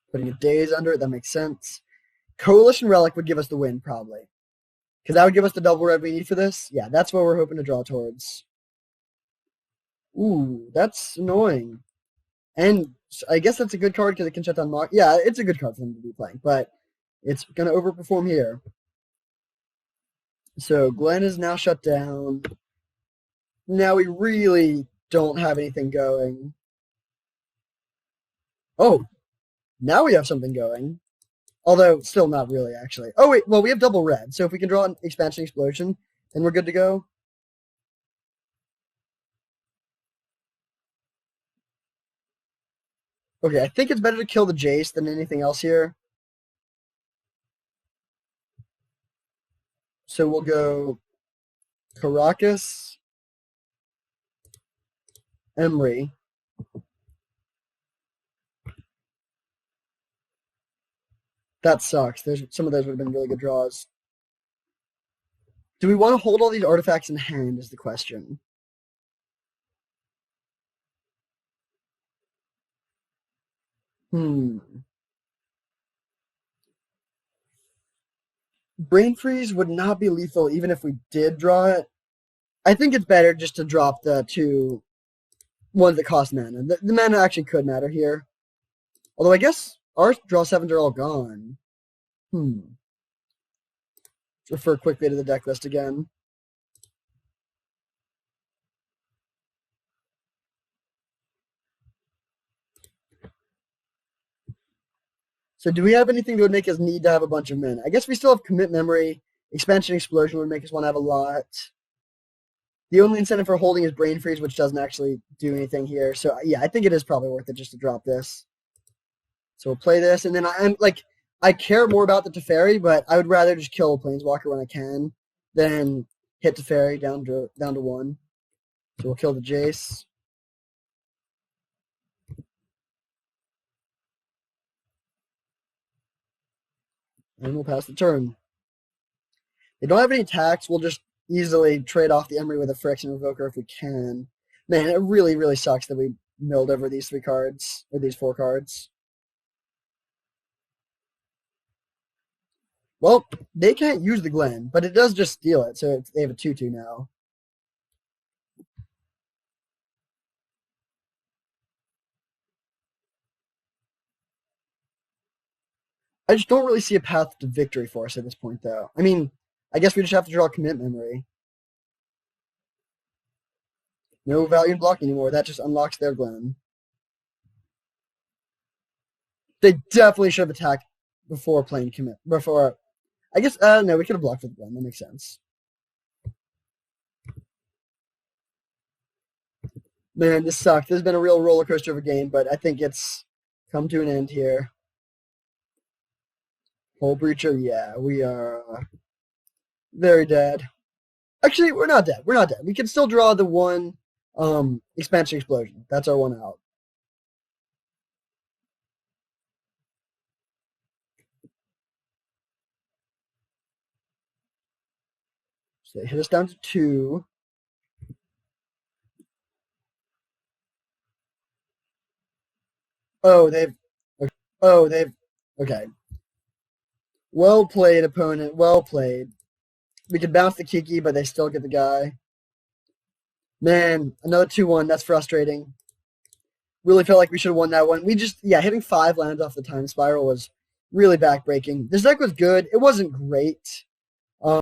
Putting a Daze under it, that makes sense. Coalition Relic would give us the win, probably. Because that would give us the double red we need for this. Yeah, that's what we're hoping to draw towards. Ooh, that's annoying. And I guess that's a good card because it can shut down Mox. Yeah, it's a good card for them to be playing, but it's going to overperform here. So Glenn is now shut down. Now we really don't have anything going. Oh, now we have something going. Although, still not really, actually. Oh, wait, well, we have double red. So if we can draw an Expansion Explosion, then we're good to go. Okay, I think it's better to kill the Jace than anything else here. So we'll go Caracas, Emery. That sucks. Some of those would have been really good draws. Do we want to hold all these artifacts in hand is the question. Brain Freeze would not be lethal even if we did draw it. I think it's better just to drop the 2 ones that cost mana. The mana actually could matter here. Although I guess our draw 7s are all gone. Refer quickly to the deck list again. So do we have anything that would make us need to have a bunch of men? I guess we still have Commit Memory. Expansion Explosion would make us want to have a lot. The only incentive for holding is Brain Freeze, which doesn't actually do anything here. So yeah, I think it is probably worth it just to drop this. So we'll play this, and then I care more about the Teferi, but I would rather just kill a Planeswalker when I can than hit Teferi down to 1. So we'll kill the Jace. And we'll pass the turn. They don't have any attacks. We'll just easily trade off the Emery with a Phyrexian Revoker if we can. Man, it really, really sucks that we milled over these 3 cards, or these 4 cards. Well, they can't use the Glen, but it does just steal it, so they have a 2/2 now. I just don't really see a path to victory for us at this point, though. I mean, I guess we just have to draw a commit memory. No value in block anymore. That just unlocks their Glen. They definitely should have attacked before playing commit. Before, I guess, no, we could have blocked with Glen. That makes sense. Man, this sucked. This has been a real roller coaster of a game, but I think it's come to an end here. Hole Breacher, yeah, we are very dead. Actually, we're not dead. We're not dead. We can still draw the one expansion explosion. That's our one out. So they hit us down to 2. Oh, they've. Okay. Well played, opponent. Well played. We could bounce the Kiki, but they still get the guy. Man, another 2-1. That's frustrating. Really felt like we should have won that one. We just, hitting 5 lands off the time spiral was really backbreaking. This deck was good. It wasn't great.